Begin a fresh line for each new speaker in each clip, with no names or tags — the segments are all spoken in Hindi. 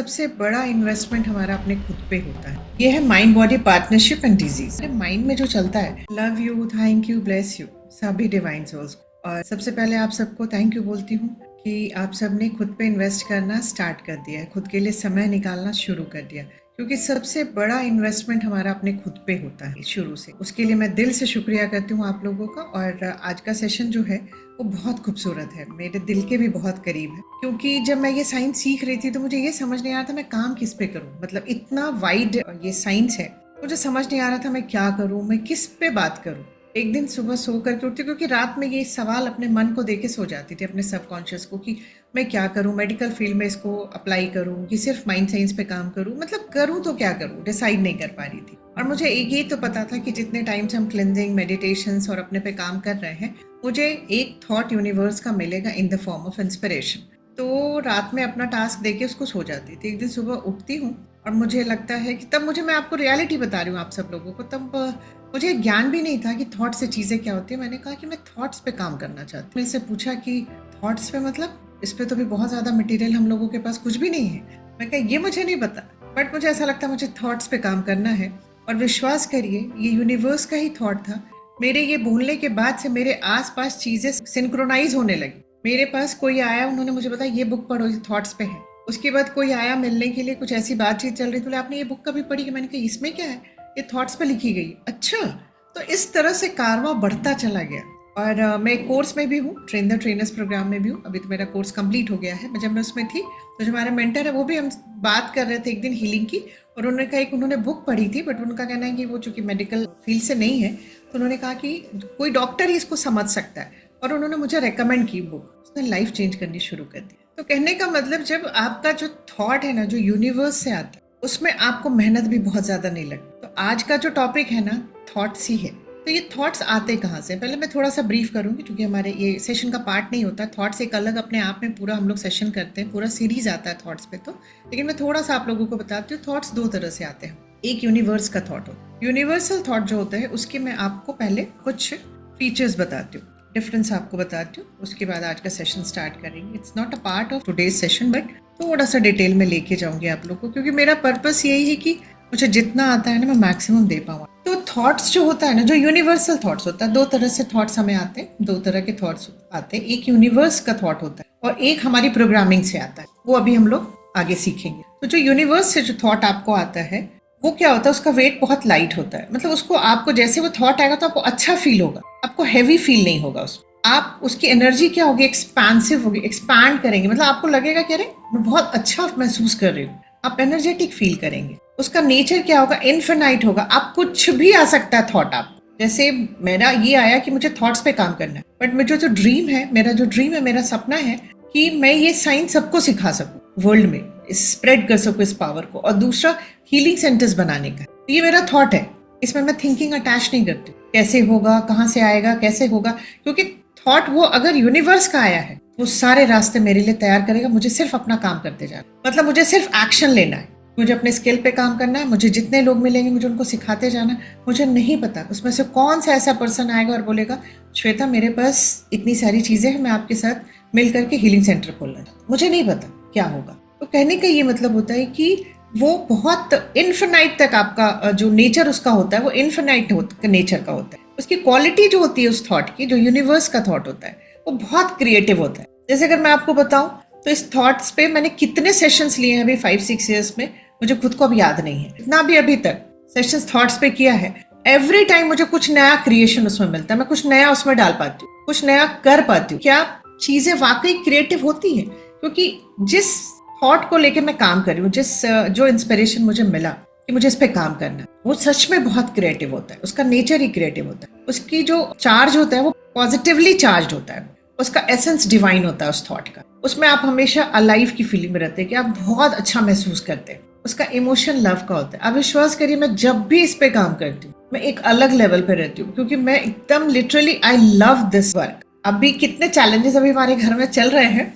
सबसे बड़ा इन्वेस्टमेंट हमारा अपने खुद पे होता है। ये है mind body partnership and disease. Mind में जो चलता है love you, thank you, bless you, सभी डिवाइन सोल्स। और सबसे पहले आप सबको थैंक यू बोलती हूँ कि आप सबने खुद पे इन्वेस्ट करना स्टार्ट कर दिया है, खुद के लिए समय निकालना शुरू कर दिया, क्योंकि सबसे बड़ा इन्वेस्टमेंट हमारा अपने खुद पे होता है शुरू से। उसके लिए मैं दिल से शुक्रिया करती हूँ आप लोगों का। और आज का सेशन जो है वो बहुत खूबसूरत है, मेरे दिल के भी बहुत करीब है, क्योंकि जब मैं ये साइंस सीख रही थी तो मुझे ये समझ नहीं आ रहा था मैं काम किस पे करूँ। मतलब इतना वाइड ये साइंस है, मुझे समझ नहीं आ रहा था मैं क्या करूँ, मैं किस पे बात करूँ। एक दिन सुबह सो करके उठती, क्योंकि रात में ये सवाल अपने मन को देके सो जाती थी, अपने सबकॉन्शियस को, कि मैं क्या करूँ, मेडिकल फील्ड में इसको अप्लाई करूँ कि सिर्फ माइंड साइंस पे काम करूँ, मतलब करूँ तो क्या करूँ, डिसाइड नहीं कर पा रही थी। और मुझे एक ये तो पता था कि जितने टाइम से हम क्लिनजिंग, मेडिटेशंस और अपने पे काम कर रहे हैं, मुझे एक थॉट यूनिवर्स का मिलेगा in the form of inspiration. तो रात में अपना टास्क देके उसको सो जाती थी। एक दिन सुबह उठती हूँ और मुझे लगता है कि तब मैं आपको रियलिटी बता रही हूँ आप सब लोगों को, तब मुझे ज्ञान भी नहीं था कि थॉट से चीज़ें क्या होती है। मैंने कहा कि मैं थॉट्स पे काम करना चाहती हूँ। मैंने से पूछा कि थॉट्स पे मतलब इस पे तो भी बहुत ज़्यादा मटेरियल हम लोगों के पास कुछ भी नहीं है। मैं कहा ये मुझे नहीं पता, बट मुझे ऐसा लगता है मुझे थॉट्स पे काम करना है। और विश्वास करिए ये यूनिवर्स का ही थॉट था। मेरे ये बोलने के बाद से मेरे आसपास चीजें सिंक्रोनाइज होने लगी। मेरे पास कोई आया, उन्होंने मुझे बताया ये बुक पढ़ो, ये थॉट्स पे है। उसके बाद कोई आया मिलने के लिए, कुछ ऐसी बातचीत चल रही, तो बोले आपने ये बुक कभी पढ़ी है? मैंने कहा इसमें क्या है, ये थॉट्स पे लिखी गई। अच्छा, तो इस तरह से कारवां बढ़ता चला गया। और मैं कोर्स में भी हूँ, ट्रेन द ट्रेनर्स प्रोग्राम में भी हूँ। अभी तो मेरा कोर्स कंप्लीट हो गया है। जब मैं उसमें थी तो जो हमारे मेंटर है वो भी, हम बात कर रहे थे एक दिन हीलिंग की, और उन्होंने कहा एक उन्होंने बुक पढ़ी थी, बट उनका कहना है कि वो चूंकि मेडिकल फील्ड से नहीं है, तो उन्होंने कहा कि कोई डॉक्टर ही इसको समझ सकता है, और उन्होंने मुझे रेकमेंड की बुक। उसने लाइफ चेंज करनी शुरू कर दी। तो कहने का मतलब, जब आपका जो थॉट है ना, जो यूनिवर्स से आता है, उसमें आपको मेहनत भी बहुत ज्यादा नहीं लगती। तो आज का जो टॉपिक है ना, थॉट्स ही है। तो ये थॉट्स आते कहाँ से, पहले मैं थोड़ा सा ब्रीफ करूंगी, क्योंकि हमारे ये सेशन का पार्ट नहीं होता। थॉट्स एक अलग अपने आप में पूरा हम लोग सेशन करते हैं, पूरा सीरीज आता है थॉट्स पे। तो लेकिन मैं थोड़ा सा आप लोगों को बताती हूँ। थॉट्स दो तरह से आते हैं। एक यूनिवर्स का थॉट होता है। यूनिवर्सल थॉट जो होता है उसके मैं आपको पहले कुछ फीचर्स बताती हूँ, डिफरेंस आपको बताती हूँ, उसके बाद आज का सेशन स्टार्ट करेंगे। It's not a part of today's session, but थोड़ा सा डिटेल में लेके जाऊंगी आप लोग को, क्योंकि मेरा पर्पस यही है कि मुझे जितना आता है ना मैं मैक्सिमम दे पाऊँ। तो थॉट्स जो होता है ना, जो यूनिवर्सल थॉट्स होता है, दो तरह से थॉट्स हमें आते हैं, दो तरह के थॉट्स आते हैं। एक यूनिवर्स का थॉट होता है और एक हमारी प्रोग्रामिंग से आता है, वो अभी हम लोग आगे सीखेंगे। तो जो यूनिवर्स से जो थॉट आपको आता है वो क्या होता है, उसका वेट बहुत लाइट होता है। मतलब उसको आपको जैसे वो थॉट आएगा तो आपको अच्छा फील होगा, आपको हैवी फील नहीं होगा। उसको आप उसकी एनर्जी क्या होगी, एक्सपांसिव होगी, एक्सपैंड करेंगे। मतलब आपको लगेगा कि अरे मैं बहुत अच्छा महसूस कर रही हूँ, आप एनर्जेटिक फील करेंगे। उसका नेचर क्या होगा, इन्फिनाइट होगा। आप कुछ भी आ सकता है थॉट आपको। जैसे मेरा ये आया कि मुझे थॉट्स पे काम करना है, बट मुझे जो ड्रीम है, मेरा सपना है कि मैं ये साइंस सबको सिखा सकूं, वर्ल्ड में स्प्रेड कर सकूं इस पावर को। और दूसरा हीलिंग सेंटर्स बनाने का, ये मेरा थॉट है। इसमें मैं थिंकिंग अटैच नहीं करती, कैसे होगा, कहाँ से आएगा, कैसे होगा, क्योंकि थॉट वो अगर यूनिवर्स का आया है वो सारे रास्ते मेरे लिए तैयार करेगा। मुझे सिर्फ अपना काम करते जाना, मतलब मुझे सिर्फ एक्शन लेना है, मुझे अपने स्किल पे काम करना है। मुझे जितने लोग मिलेंगे मुझे उनको सिखाते जाना है। मुझे नहीं पता उसमें से कौन सा ऐसा पर्सन आएगा और बोलेगा श्वेता मेरे पास इतनी सारी चीजें हैं, मैं आपके साथ मिल करके हीलिंग सेंटर खोलना है। मुझे नहीं पता क्या होगा। तो कहने का ये मतलब होता है कि वो बहुत इन्फिनाइट तक आपका जो नेचर उसका होता है वो इन्फिनाइट नेचर का होता है। उसकी क्वालिटी जो होती है उस थॉट की, जो यूनिवर्स का थॉट होता है, वो बहुत क्रिएटिव होता है। जैसे अगर मैं आपको बताऊं तो इस थॉट्स पे मैंने कितने सेशंस लिए हैं अभी 5-6 ईयर्स में, मुझे खुद को अब याद नहीं है। इतना भी अभी तक सेशंस थॉट्स पे किया है, एवरी टाइम मुझे कुछ नया क्रिएशन उसमें मिलता है। मैं कुछ नया उसमें डाल पाती हूँ, कुछ नया कर पाती हूँ। क्या चीजें वाकई क्रिएटिव होती हैं, क्योंकि जिस थॉट को लेके मैं काम कर रही हूँ, जो इंस्पिरेशन मुझे मिला कि मुझे इस पे काम करना है, वो सच में बहुत क्रिएटिव होता है। उसका नेचर ही क्रिएटिव होता है। उसकी जो चार्ज होता है वो पॉजिटिवली चार्ज होता है। उसका एसेंस डिवाइन होता है उस थॉट का। उसमें आप हमेशा अलाइव की फीलिंग में रहते हैं कि आप बहुत अच्छा महसूस करते हैं। उसका इमोशन लव का होता है। आप विश्वास करिए, मैं जब भी इस पे काम करती हूँ मैं एक अलग लेवल पे रहती हूँ, क्योंकि मैं एकदम literally I love this work. अभी कितने चैलेंजेस अभी हमारे घर में चल रहे हैं,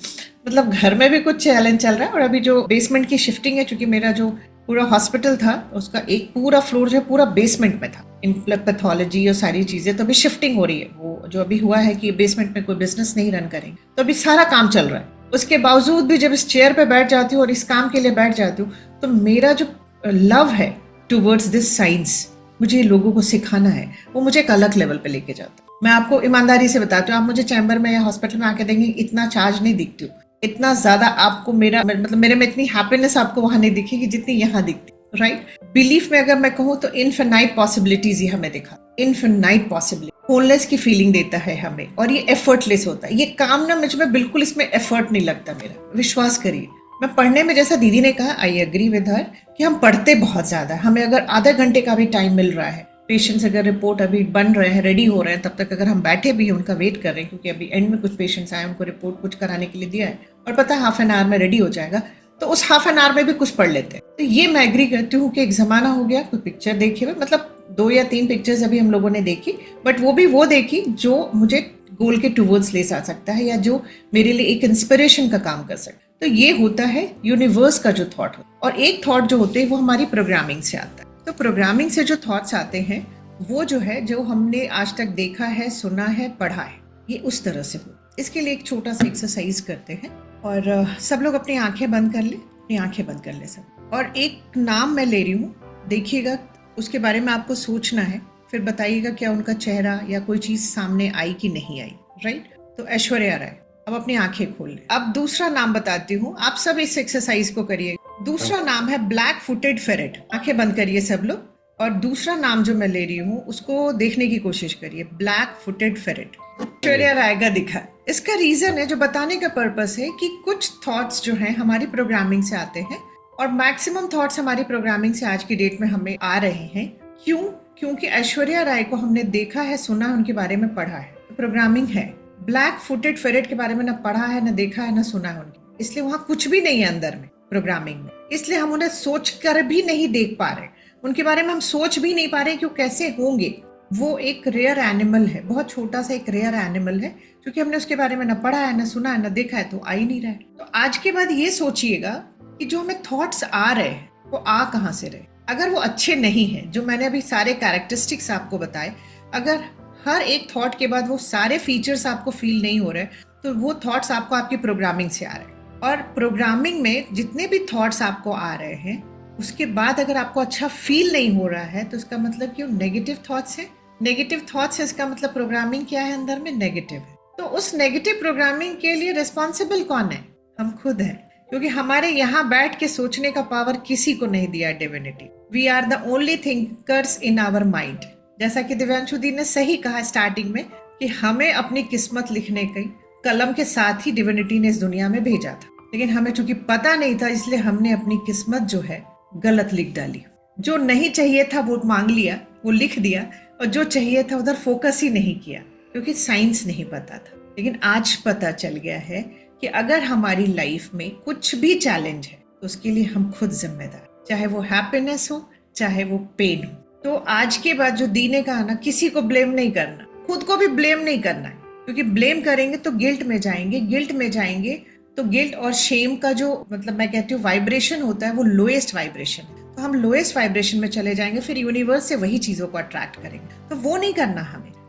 मतलब घर में भी कुछ चैलेंज चल रहा है। और अभी जो बेसमेंट की शिफ्टिंग है, क्योंकि मेरा जो पूरा हॉस्पिटल था उसका एक पूरा फ्लोर जो है पूरा बेसमेंट में था, इन पैथोलॉजी और सारी चीजें। तो अभी शिफ्टिंग हो रही है। वो जो अभी हुआ है कि बेसमेंट में कोई बिजनेस नहीं रन करेंगे, तो अभी सारा काम चल रहा है। उसके बावजूद भी जब इस चेयर पे बैठ जाती हूँ और इस काम के लिए बैठ जाती हूँ, तो मेरा जो लव है टूवर्ड्स दिस साइंस, मुझे लोगों को सिखाना है, वो मुझे एक अलग लेवल पे लेके जाता है। मैं आपको ईमानदारी से बताती हूँ, आप मुझे चैम्बर में या हॉस्पिटल में आके देंगे, इतना चार्ज नहीं दिखती हूँ, इतना ज्यादा आपको मेरा मतलब मेरे में इतनी हैप्पीनेस आपको वहां नहीं दिखेगी जितनी यहाँ दिखती, राइट। बिलीफ में अगर मैं कहूँ तो इनफिनाइट पॉसिबिलिटीज ही हमें दिखा, इनफिनाइट पॉसिबिलिटी, होलनेस की फीलिंग देता है हमें, और ये एफर्टलेस होता है। ये काम ना मुझ में बिल्कुल इसमें एफर्ट नहीं लगता मेरा, विश्वास करिए। मैं पढ़ने में, जैसा दीदी ने कहा, आई एग्री विद हर कि हम पढ़ते बहुत ज्यादा, हमें अगर आधा घंटे का भी टाइम मिल रहा है, पेशेंट्स अगर रिपोर्ट अभी बन रहे हैं, रेडी हो रहे हैं, तब तक अगर हम बैठे भी हैं, उनका वेट कर रहे हैं, क्योंकि अभी एंड में कुछ पेशेंट्स आए, उनको रिपोर्ट कुछ कराने के लिए दिया है और पता है हाफ एन आवर में रेडी हो जाएगा, तो उस हाफ एन आवर में भी कुछ पढ़ लेते हैं। तो ये मैं एग्री करती हूँ कि एक जमाना हो गया कोई पिक्चर देखे हुए, मतलब 2 या 3 पिक्चर्स अभी हम लोगों ने देखी, बट वो भी वो देखी जो मुझे गोल के टूवर्ड्स ले जा सकता है, या जो मेरे लिए एक इंस्पिरेशन का काम कर सकता है। तो ये होता है यूनिवर्स का जो थॉट होता है, और एक थॉट जो होते हैं वो हमारी प्रोग्रामिंग से आता है। तो प्रोग्रामिंग से जो थॉट्स आते हैं वो जो है, जो हमने आज तक देखा है, सुना है, पढ़ा है, ये उस तरह से हो। इसके लिए एक छोटा सा एक्सरसाइज करते हैं, और सब लोग अपनी आंखें बंद कर ले, अपनी आंखें बंद कर ले सब, और एक नाम मैं ले रही हूँ, देखिएगा, उसके बारे में आपको सोचना है, फिर बताइएगा क्या उनका चेहरा या कोई चीज सामने आई कि नहीं आई, राइट। तो ऐश्वर्या राय, अब अपनी आंखें खोल ले। अब दूसरा नाम बताती हूँ, आप सब इस एक्सरसाइज को करिए। दूसरा नाम है ब्लैक फुटेड फेरेट, आंखें बंद करिए सब लोग, और दूसरा नाम जो मैं ले रही हूँ उसको देखने की कोशिश करिए, black footed ferret. Aishwarya Rai का दिखा। इसका रीजन है, जो बताने का पर्पस है कि कुछ थॉट्स जो हैं हमारी प्रोग्रामिंग से आते हैं, और मैक्सिमम थॉट्स हमारी प्रोग्रामिंग से आज की डेट में हमें आ रहे हैं। क्यों? क्योंकि ऐश्वर्या राय को हमने देखा है, सुना है, उनके बारे में पढ़ा है, तो प्रोग्रामिंग है। ब्लैक फुटेड फेरेट के बारे में ना पढ़ा है, ना देखा है, ना सुना है उनकी, इसलिए वहां कुछ भी नहीं है अंदर में प्रोग्रामिंग में, इसलिए हम उन्हें सोच कर भी नहीं देख पा रहे, उनके बारे में हम सोच भी नहीं पा रहे कि वो कैसे होंगे। वो एक रेयर एनिमल है, बहुत छोटा सा एक रेयर एनिमल है, क्योंकि हमने उसके बारे में ना पढ़ा है, ना सुना है, ना देखा है, तो आ ही नहीं रहा है। तो आज के बाद ये सोचिएगा कि जो हमें थॉट्स आ रहे हैं वो आ कहाँ से रहे। अगर वो अच्छे नहीं है, जो मैंने अभी सारे कैरेक्टरिस्टिक्स आपको बताए, अगर हर एक थॉट के बाद वो सारे फीचर्स आपको फील नहीं हो रहे, तो वो थॉट्स आपको आपकी प्रोग्रामिंग से आ रहे हैं। और प्रोग्रामिंग में जितने भी थॉट्स आपको आ रहे हैं, उसके बाद अगर आपको अच्छा फील नहीं हो रहा है, तो इसका मतलब कि वो नेगेटिव थॉट्स है। नेगेटिव थॉट्स है, इसका मतलब प्रोग्रामिंग क्या है, अंदर में नेगेटिव है। तो उस नेगेटिव प्रोग्रामिंग के लिए रिस्पॉन्सिबल कौन है? हम खुद हैं, क्योंकि हमारे यहाँ बैठ के सोचने का पावर किसी को नहीं दिया divinity. We are the only thinkers in our mind. जैसा कि दिव्यांशु दी ने सही कहा स्टार्टिंग में कि हमें अपनी किस्मत लिखने की कलम के साथ ही डिविनिटी ने इस दुनिया में भेजा था, लेकिन हमें चूंकि पता नहीं था, इसलिए हमने अपनी किस्मत जो है गलत लिख डाली। जो नहीं चाहिए था वो मांग लिया, वो लिख दिया, और जो चाहिए था उधर फोकस ही नहीं किया, क्योंकि साइंस नहीं पता था। लेकिन आज पता चल गया है कि अगर हमारी लाइफ में कुछ भी चैलेंज है, तो उसके लिए हम खुद जिम्मेदार, चाहे वो हैप्पीनेस हो, चाहे वो पेन हो। तो आज के बाद जो दी ने कहा ना, किसी को ब्लेम नहीं करना, खुद को भी ब्लेम नहीं करना है, क्योंकि ब्लेम करेंगे तो गिल्ट में जाएंगे, गिल्ट में जाएंगे तो गिल्ट और शेम का जो मतलब मैं कहती हूँ वाइब्रेशन होता है, वो लोएस्ट वाइब्रेशन है। तो हम लोएस्ट वाइब्रेशन में चले जाएंगे, फिर यूनिवर्स से वही चीजों को अट्रैक्ट करेंगे। तो वो नहीं करना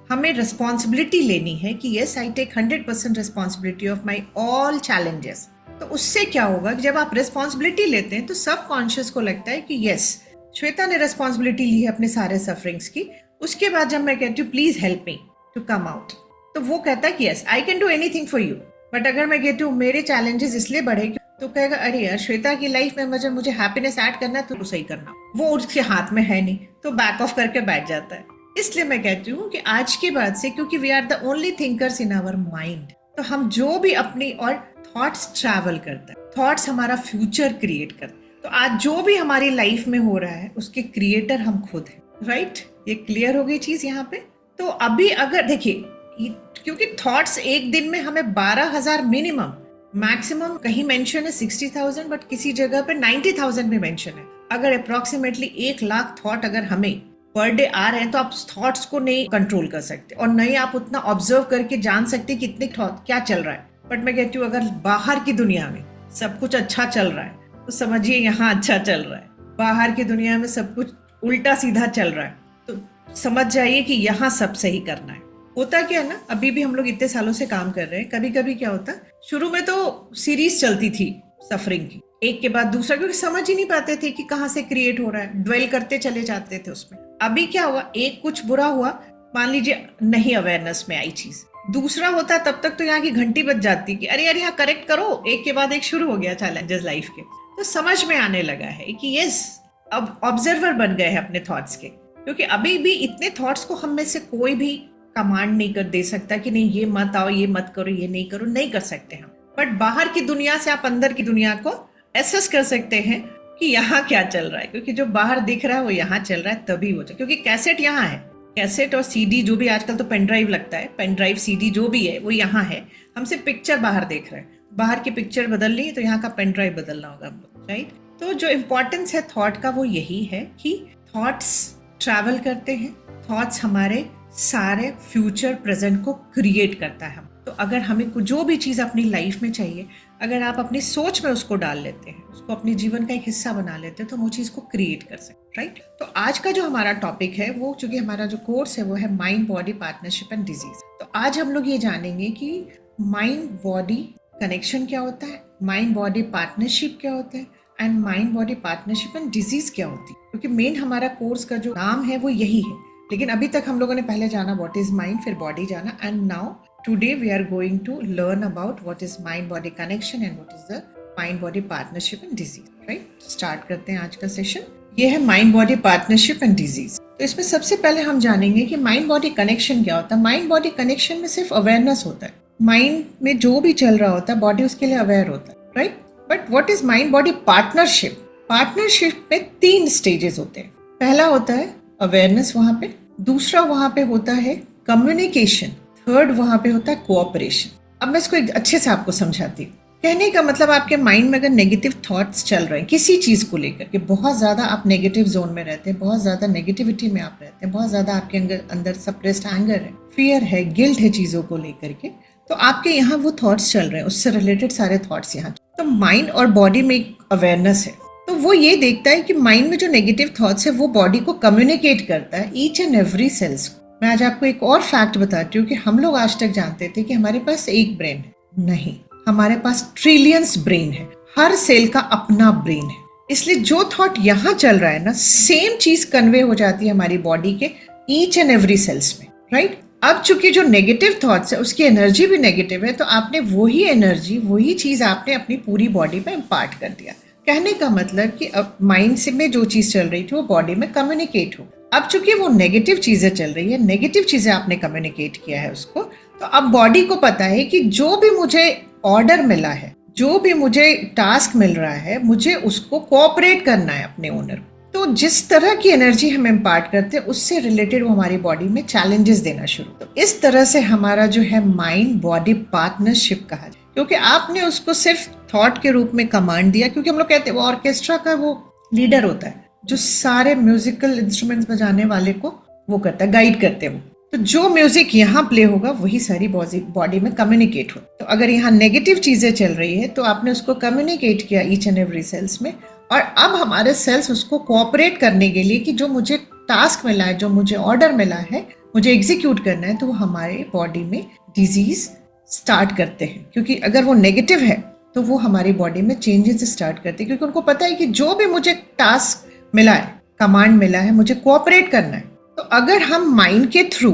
हमें रिस्पॉन्सिबिलिटी लेनी है कि yes, I take 100% responsibility of my all challenges. तो उससे क्या होगा कि जब आप रिस्पॉन्सिबिलिटी लेते हैं तो सब कॉन्शियस को लगता है कि यस, श्वेता ने रिस्पॉन्सिबिलिटी ली है अपने सारे सफरिंग्स की। उसके बाद जब मैं कहती हूँ please help me to come out, तो वो कहता है कि yes, I can do anything for you. But अगर मैं कहती हूँ मेरे चैलेंजेस इसलिए बढ़े, तो कहेगा अरे यार, श्वेता की लाइफ में मुझे हैप्पीनेस ऐड करना है, तो सही करना, वो उसके हाथ में है नहीं, तो बैक ऑफ करके बैठ जाता है। इसलिए मैं कहती हूँ कि आज के बाद से, क्योंकि we are the only thinkers in our mind, तो हम जो भी अपनी और थॉट्स ट्रैवल करता है, थॉट्स हमारा फ्यूचर क्रिएट करता है। तो आज जो भी हमारी लाइफ में हो रहा है, उसके क्रिएटर हम खुद हैं, राइट। ये क्लियर हो गई चीज यहाँ पे। तो अभी अगर देखिए, क्योंकि थॉट्स एक दिन में हमें 12,000 मिनिमम, मैक्सिमम कहीं मेंशन है 60,000, बट किसी जगह पे 90,000 भी मेंशन है। अगर अप्रोक्सीमेटली 1,00,000 थॉट अगर हमें पर डे आ रहे हैं, तो आप थॉट्स को नहीं कंट्रोल कर सकते, और नहीं आप उतना ऑब्जर्व करके जान सकते कि कितने थॉट क्या चल रहा है। बट मैं कहती हूँ अगर बाहर की दुनिया में सब कुछ अच्छा चल रहा है, तो समझिए यहाँ अच्छा चल रहा है। बाहर की दुनिया में सब कुछ उल्टा सीधा चल रहा है, तो समझ जाइए कि यहाँ सब सही करना है। होता क्या है ना, अभी भी हम लोग इतने सालों से काम कर रहे हैं, कभी कभी क्या होता है, शुरू में तो सीरीज चलती थी सफरिंग की, एक के बाद दूसरा, क्योंकि समझ ही नहीं पाते थे कि कहाँ से क्रिएट हो रहा है, ड्वेल करते चले जाते थे उसमें। अभी क्या हुआ, एक कुछ बुरा हुआ, मान लीजिए नहीं अवेयरनेस में आई चीज, दूसरा होता तब तक तो यहाँ की घंटी बज जाती कि अरे यार यहाँ करेक्ट करो, एक के बाद एक शुरू हो गया चैलेंजेस लाइफ के। तो समझ में आने लगा है कि यस, अब ऑब्जर्वर बन गए हैं अपने थॉट्स के, क्योंकि अभी भी इतने थॉट्स को हम में से कोई भी कमांड नहीं कर दे सकता कि नहीं ये मत आओ, ये मत करो, ये नहीं करो, नहीं कर सकते हम। बट बाहर की दुनिया से आप अंदर की दुनिया को एसेस कर सकते हैं कि यहाँ क्या चल रहा है, क्योंकि जो बाहर दिख रहा है वो यहाँ चल रहा है, तभी हो जाए। क्योंकि कैसेट यहाँ है, कैसेट और सीडी जो भी, आजकल तो पेन ड्राइव लगता है, पेन ड्राइव सीडी जो भी है वो यहाँ है, हम सिर्फ पिक्चर बाहर देख रहे हैं, बाहर की पिक्चर बदल ली तो यहाँ का पेन ड्राइव बदलना होगा हम लोग, राइट। तो जो इम्पोर्टेंस है थॉट का वो यही है कि थॉट्स ट्रैवल करते हैं, थॉट्स हमारे सारे फ्यूचर प्रेजेंट को क्रिएट करता है। तो अगर हमें जो भी चीज़ अपनी लाइफ में चाहिए, अगर आप अपनी सोच में उसको डाल लेते हैं, उसको अपने जीवन का एक हिस्सा बना लेते हैं, तो हम वो चीज़ को क्रिएट कर सकते हैं, राइट। तो आज का जो हमारा टॉपिक है वो, चूंकि हमारा जो कोर्स है वो है mind body partnership and disease, तो आज हम लोग ये जानेंगे कि माइंड बॉडी कनेक्शन क्या होता है, माइंड बॉडी पार्टनरशिप क्या होता है, and mind body partnership and disease क्या होती है। क्योंकि मेन हमारा कोर्स का जो नाम है वो यही है, लेकिन अभी तक हम लोगों ने पहले जाना व्हाट इज माइंड, फिर बॉडी जाना, and now today we are going to learn about what is mind body connection and what is the mind body partnership and disease, right. Start करते हैं आज का सेशन। ये है mind body partnership and disease. तो इसमें सबसे पहले हम जानेंगे कि माइंड बॉडी कनेक्शन क्या होता है। माइंड बॉडी कनेक्शन में सिर्फ अवेयरनेस होता है, माइंड में जो भी चल रहा होता है बॉडी उसके लिए अवेयर होता है, right. But what is mind body partnership? Partnership में 3 स्टेजेस होते हैं। पहला होता है अवेयरनेस, वहां पे दूसरा वहां पे होता है कम्युनिकेशन, थर्ड वहां पे होता है कोऑपरेशन। अब मैं इसको एक अच्छे से आपको समझाती हूँ। कहने का मतलब, आपके माइंड में अगर नेगेटिव थॉट्स चल रहे हैं किसी चीज को लेकर के, बहुत ज्यादा आप नेगेटिव जोन में रहते हैं, बहुत ज्यादा नेगेटिविटी में आप रहते हैं, बहुत ज्यादा आपके अंदर सप्रेस्ड एंगर है, फियर है, गिल्ट है चीजों को लेकर के, तो आपके यहाँ वो थॉट्स चल रहे हैं, उससे रिलेटेड सारे थॉट्स यहाँ। तो माइंड और बॉडी में एक अवेयरनेस है, तो वो ये देखता है कि माइंड में जो नेगेटिव थॉट्स है वो बॉडी को कम्युनिकेट करता है, ईच एंड एवरी सेल्स को। मैं आज आपको एक और फैक्ट बताती हूँ कि हम लोग आज तक जानते थे कि हमारे पास एक ब्रेन है, नहीं, हमारे पास ट्रिलियंस ब्रेन है, हर सेल का अपना ब्रेन है। इसलिए जो थॉट यहाँ चल रहा है ना, सेम चीज कन्वे हो जाती है हमारी बॉडी के ईच एंड एवरी सेल्स में, राइट। अब चूंकि जो नेगेटिव थॉट्स है उसकी एनर्जी भी नेगेटिव है, तो आपने वही एनर्जी, वही चीज आपने अपनी पूरी बॉडी में इम्पार्ट कर दिया। कहने का मतलब कि अब माइंड से में जो चीज चल रही थी वो बॉडी में कम्युनिकेट हो। अब चूंकि वो नेगेटिव चीजें चल रही है, नेगेटिव चीजें आपने कम्युनिकेट किया है उसको, तो अब बॉडी को पता है कि जो भी मुझे ऑर्डर मिला है, जो भी मुझे टास्क मिल रहा है, मुझे उसको कोऑपरेट करना है अपने ओनर। तो जिस तरह की एनर्जी हम इम्पार्ट करते हैं उससे रिलेटेड वो हमारी बॉडी में चैलेंजेस देना शुरू। तो इस तरह से हमारा जो है माइंड बॉडी पार्टनरशिप कहा जाए, क्योंकि आपने उसको सिर्फ थॉट के रूप में कमांड दिया, क्योंकि हम लोग कहते हैं वो ऑर्केस्ट्रा का वो लीडर होता है जो सारे म्यूजिकल इंस्ट्रूमेंट्स बजाने वाले को वो करता है, गाइड करते हैं वो। तो जो म्यूजिक यहाँ प्ले होगा वही सारी बॉडी में कम्युनिकेट हो। तो अगर यहाँ नेगेटिव चीजें चल रही है तो आपने उसको कम्युनिकेट किया ईच एंड एवरी सेल्स में, और अब हमारे सेल्स उसको कोऑपरेट करने के लिए कि जो मुझे टास्क मिला है, जो मुझे ऑर्डर मिला है, मुझे एग्जीक्यूट करना है, तो वो हमारे बॉडी में डिजीज स्टार्ट करते हैं। क्योंकि अगर वो नेगेटिव है तो वो हमारी बॉडी में चेंजेस स्टार्ट करते हैं, क्योंकि उनको पता है कि जो भी मुझे टास्क मिला है, कमांड मिला है, मुझे कोऑपरेट करना है। तो अगर हम माइंड के थ्रू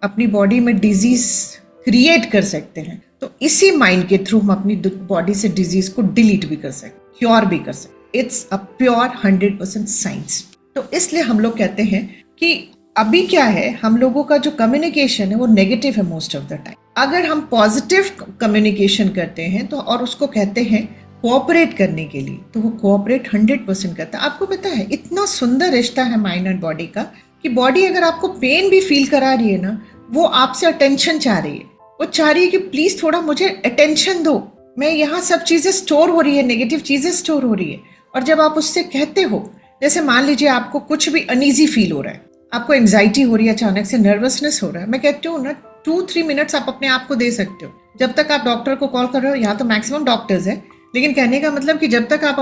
अपनी बॉडी में डिजीज क्रिएट कर सकते हैं, तो इसी माइंड के थ्रू हम अपनी बॉडी से डिजीज को डिलीट भी कर सकते, क्योर भी कर सकते। It's a pure 100% science. तो इसलिए हम लोग कहते हैं कि अभी क्या है, हम लोगों का जो कम्युनिकेशन है वो नेगेटिव है मोस्ट ऑफ द टाइम। अगर हम पॉजिटिव कम्युनिकेशन करते हैं तो, और उसको कहते हैं कोऑपरेट करने के लिए, तो वो कोऑपरेट 100% करता है। आपको पता है इतना सुंदर रिश्ता है माइंड एंड बॉडी का, कि बॉडी अगर आपको पेन भी फील करा रही है ना, वो आपसे अटेंशन चाह रही है, वो चाह रही है कि प्लीज थोड़ा मुझे अटेंशन दो, मैं यहाँ सब चीजें स्टोर हो रही है, नेगेटिव चीजें स्टोर हो रही है। और जब आप उससे कहते हो, जैसे मान लीजिए आपको कुछ भी अनईजी फील हो रहा है, आपको एंजाइटी हो रही है, अचानक से नर्वसनेस हो रहा है, मैं कहती हूँ ना 2-3 मिनट्स आप अपने आप को दे सकते हो। जब तक आप डॉक्टर को कॉल कर रहे हो, यहाँ तो मैक्सिमम डॉक्टर्स है, लेकिन कहने का मतलब कि जब तक आप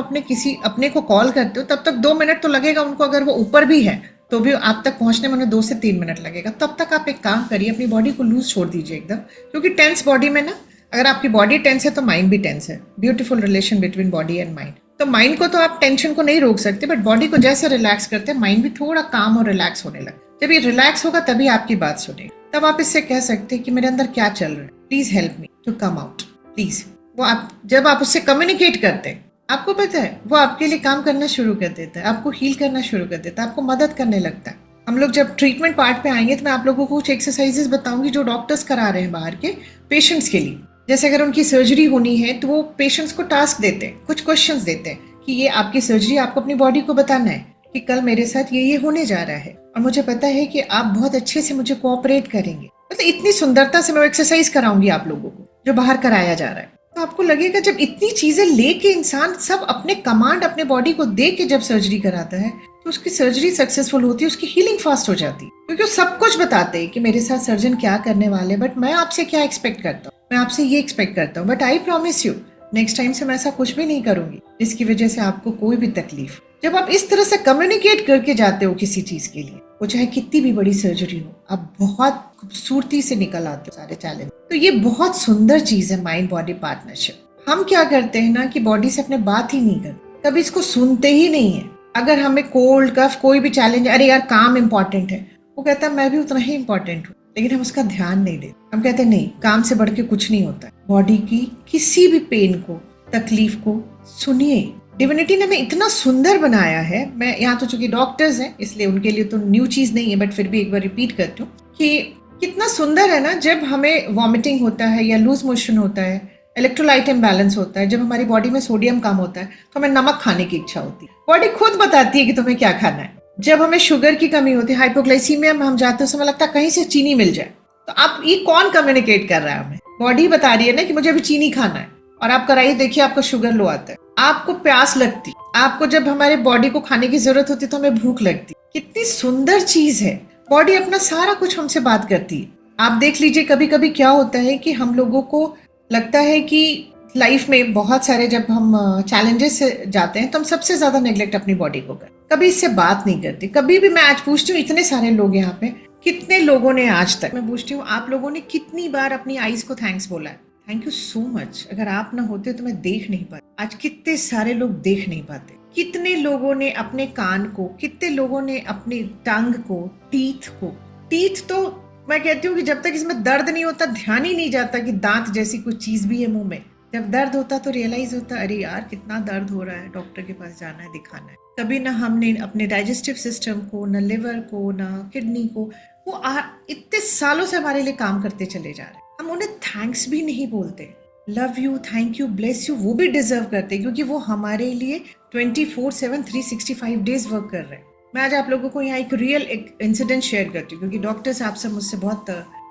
अपने को कॉल करते हो तब तक 2 मिनट तो लगेगा उनको, अगर वो ऊपर भी है तो भी आप तक पहुंचने में 2 से 3 मिनट लगेगा। तब तक आप एक काम करिए, अपनी बॉडी को लूज छोड़ दीजिए एकदम, क्योंकि टेंस बॉडी में ना अगर आपकी बॉडी टेंस है तो माइंड भी टेंस है। Beautiful relation between body and mind. तो माइंड को तो आप टेंशन को नहीं रोक सकते, बट बॉडी को जैसे रिलैक्स करते हैं माइंड भी थोड़ा काम और रिलैक्स होने लगे। जब ये रिलैक्स होगा तभी आपकी बात सुनेगा। तब आप इससे कह सकते हैं कि मेरे अंदर क्या चल रहा है, please help me to come out please. वो आप जब आप उससे कम्युनिकेट करते हैं, आपको पता है वो आपके लिए काम करना शुरू कर देता है, आपको हील करना शुरू कर देता है, आपको मदद करने लगता है। हम लोग जब ट्रीटमेंट पार्ट पे आएंगे तो मैं आप लोगों को कुछ एक्सरसाइजेस बताऊंगी जो डॉक्टर्स करा रहे हैं बाहर के पेशेंट्स के लिए। जैसे अगर उनकी सर्जरी होनी है तो वो पेशेंट्स को टास्क देते हैं, कुछ क्वेश्चंस देते हैं कि ये आपकी सर्जरी, आपको अपनी बॉडी को बताना है कि कल मेरे साथ ये होने जा रहा है और मुझे पता है कि आप बहुत अच्छे से मुझे कोऑपरेट करेंगे। मतलब इतनी सुंदरता से मैं एक्सरसाइज कराऊंगी आप लोगों को जो बाहर कराया जा रहा है। तो आपको लगेगा जब इतनी चीजें लेके इंसान सब अपने कमांड अपने बॉडी को दे के जब सर्जरी कराता है तो उसकी सर्जरी सक्सेसफुल होती है, उसकी हीलिंग फास्ट हो जाती है, क्योंकि वो सब कुछ बताते हैं कि मेरे साथ सर्जन क्या करने वाले, बट मैं आपसे क्या एक्सपेक्ट करता हूँ, मैं आपसे ये एक्सपेक्ट करता हूँ, but I promise you next time से मैं ऐसा कुछ भी नहीं करूंगी जिसकी वजह से आपको कोई भी तकलीफ। जब आप इस तरह से कम्युनिकेट करके जाते हो किसी चीज के लिए, वो चाहे कितनी भी बड़ी सर्जरी हो, आप बहुत खूबसूरती से निकल आते हो सारे चैलेंज। तो ये बहुत सुंदर चीज है माइंड बॉडी पार्टनरशिप। हम क्या करते हैं ना कि बॉडी से अपने बात ही नहीं करते, कभी इसको सुनते ही नहीं है। अगर हमें कोल्ड कफ कोई भी चैलेंज, अरे यार काम इंपॉर्टेंट है, वो कहता है मैं भी उतना ही इंपॉर्टेंट हूँ, लेकिन हम उसका ध्यान नहीं देते। हम कहते हैं नहीं, काम से बढ़ के कुछ नहीं होता है। बॉडी की किसी भी पेन को, तकलीफ को सुनिए। डिविनिटी ने हमें इतना सुंदर बनाया है। मैं यहाँ तो चूंकि डॉक्टर्स हैं इसलिए उनके लिए तो न्यू चीज नहीं है, बट फिर भी एक बार रिपीट करती हूँ कि कितना सुंदर है ना। जब हमें वॉमिटिंग होता है या लूज मोशन होता है, इलेक्ट्रोलाइट इम्बैलेंस होता है, जब हमारी बॉडी में सोडियम कम होता है तो हमें नमक खाने की इच्छा होती है। बॉडी खुद बताती है कि तुम्हें क्या खाना है। जब हमें शुगर की कमी होती है, हाइपोग्लाइसीमिया में हम जाते हैं, समय लगता है कहीं से चीनी मिल जाए। तो आप ये कौन कम्युनिकेट कर रहा है हमें? बॉडी बता रही है ना कि मुझे अभी चीनी खाना है, और आप कराइए देखिए आपका शुगर लो आता है। आपको प्यास लगती, आपको जब हमारे बॉडी को खाने की जरूरत होती है तो हमें भूख लगती। कितनी सुंदर चीज है, बॉडी अपना सारा कुछ हमसे बात करती है। आप देख लीजिए कभी कभी क्या होता है कि हम लोगों को लगता है कि लाइफ में बहुत सारे जब हम चैलेंजेस से जाते हैं तो हम सबसे ज्यादा नेग्लेक्ट अपनी बॉडी को करते, कभी इससे बात नहीं करते। कभी भी मैं आज पूछती हूँ, इतने सारे लोग यहाँ पे, कितने लोगों ने आज तक, मैं पूछती हूँ आप लोगों ने कितनी बार अपनी आईज को थैंक्स बोला है? Thank you so much. अगर आप ना होते तो मैं देख नहीं पाती। आज कितने सारे लोग देख नहीं पाते। कितने लोगों ने अपने कान को, कितने लोगों ने अपनी टंग को, टीथ को, टीथ तो मैं कहती हूँ कि जब तक इसमें दर्द नहीं होता ध्यान ही नहीं जाता कि दांत जैसी कुछ चीज भी है मुंह में। जब दर्द होता तो रियलाइज होता अरे यार कितना दर्द हो रहा है, डॉक्टर के पास जाना है, दिखाना है। कभी ना हमने अपने डाइजेस्टिव सिस्टम को, ना लिवर को, ना किडनी को, वो इतने सालों से हमारे लिए काम करते चले जा रहे हैं, हम उन्हें थैंक्स भी नहीं बोलते। Love you, thank you, bless you वो भी डिजर्व करते, क्योंकि वो हमारे लिए 24/7 365 डेज वर्क कर रहे हैं। मैं आज आप लोगों को यहाँ एक रियल इंसिडेंट शेयर करती हूँ, क्योंकि डॉक्टर्स आप सब मुझसे बहुत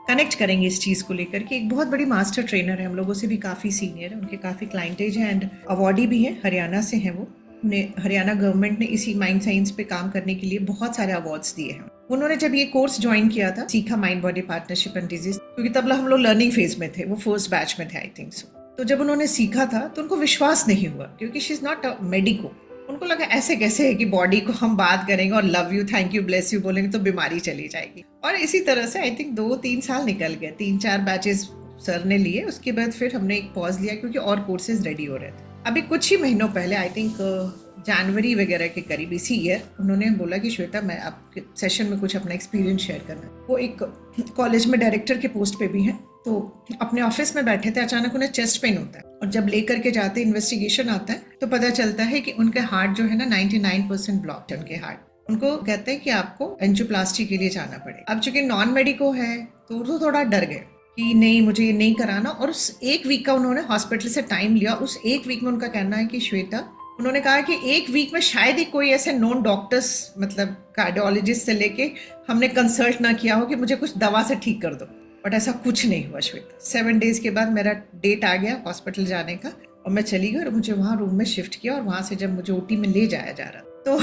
कनेक्ट करेंगे इस चीज को लेकर कि एक बहुत बड़ी मास्टर ट्रेनर है, हम लोगों से भी काफी सीनियर है, उनके काफी क्लाइंटेज है एंड अवार्डी भी है, हरियाणा से है वो। हरियाणा गवर्नमेंट ने इसी माइंड साइंस पे काम करने के लिए बहुत सारे अवार्ड्स दिए हैं। उन्होंने जब ये कोर्स ज्वाइन किया था, सीखा mind body partnership and disease, क्योंकि तब हम लोग लर्निंग फेज में थे, वो फर्स्ट बैच में थे आई थिंक सो। तो जब उन्होंने सीखा था तो उनको विश्वास नहीं हुआ, क्योंकि she is not a medico. उनको लगा ऐसे कैसे है कि बॉडी को हम बात करेंगे और love you, thank you, bless you बोलेंगे तो बीमारी चली जाएगी। और इसी तरह से आई थिंक 2-3 साल निकल गए, 3-4 बैचेस सर ने लिए। उसके बाद फिर हमने एक पॉज लिया क्योंकि और कोर्सेज रेडी हो रहे थे। अभी कुछ ही महीनों पहले आई थिंक जनवरी वगैरह के करीब इसी ईयर उन्होंने बोला कि श्वेता मैं आपके सेशन में कुछ अपना एक्सपीरियंस शेयर करना। वो एक कॉलेज में डायरेक्टर के पोस्ट पे भी हैं, तो अपने ऑफिस में बैठे थे, अचानक उन्हें चेस्ट पेन होता है और जब लेकर के जाते इन्वेस्टिगेशन आता है तो पता चलता है कि उनके हार्ट जो है ना 99% ब्लॉक्ड है उनके हार्ट। उनको कहते हैं कि आपको एंजियोप्लास्टी के लिए जाना पड़ेगा। अब चूंकि नॉन मेडिको है तो थोड़ा डर गए कि नहीं मुझे ये नहीं कराना, और उस एक वीक का उन्होंने हॉस्पिटल से टाइम लिया। उस एक वीक में उनका कहना है कि श्वेता, उन्होंने कहा कि एक वीक में शायद ही कोई ऐसे नॉन डॉक्टर्स, मतलब कार्डियोलॉजिस्ट से लेके हमने कंसल्ट ना किया हो कि मुझे कुछ दवा से ठीक कर दो, बट ऐसा कुछ नहीं हुआ श्वेता। 7 डेज के बाद मेरा डेट आ गया हॉस्पिटल जाने का और मैं चली गई और मुझे वहाँ रूम में शिफ्ट किया, और वहाँ से जब मुझे ओटी में ले जाया जा रहा तो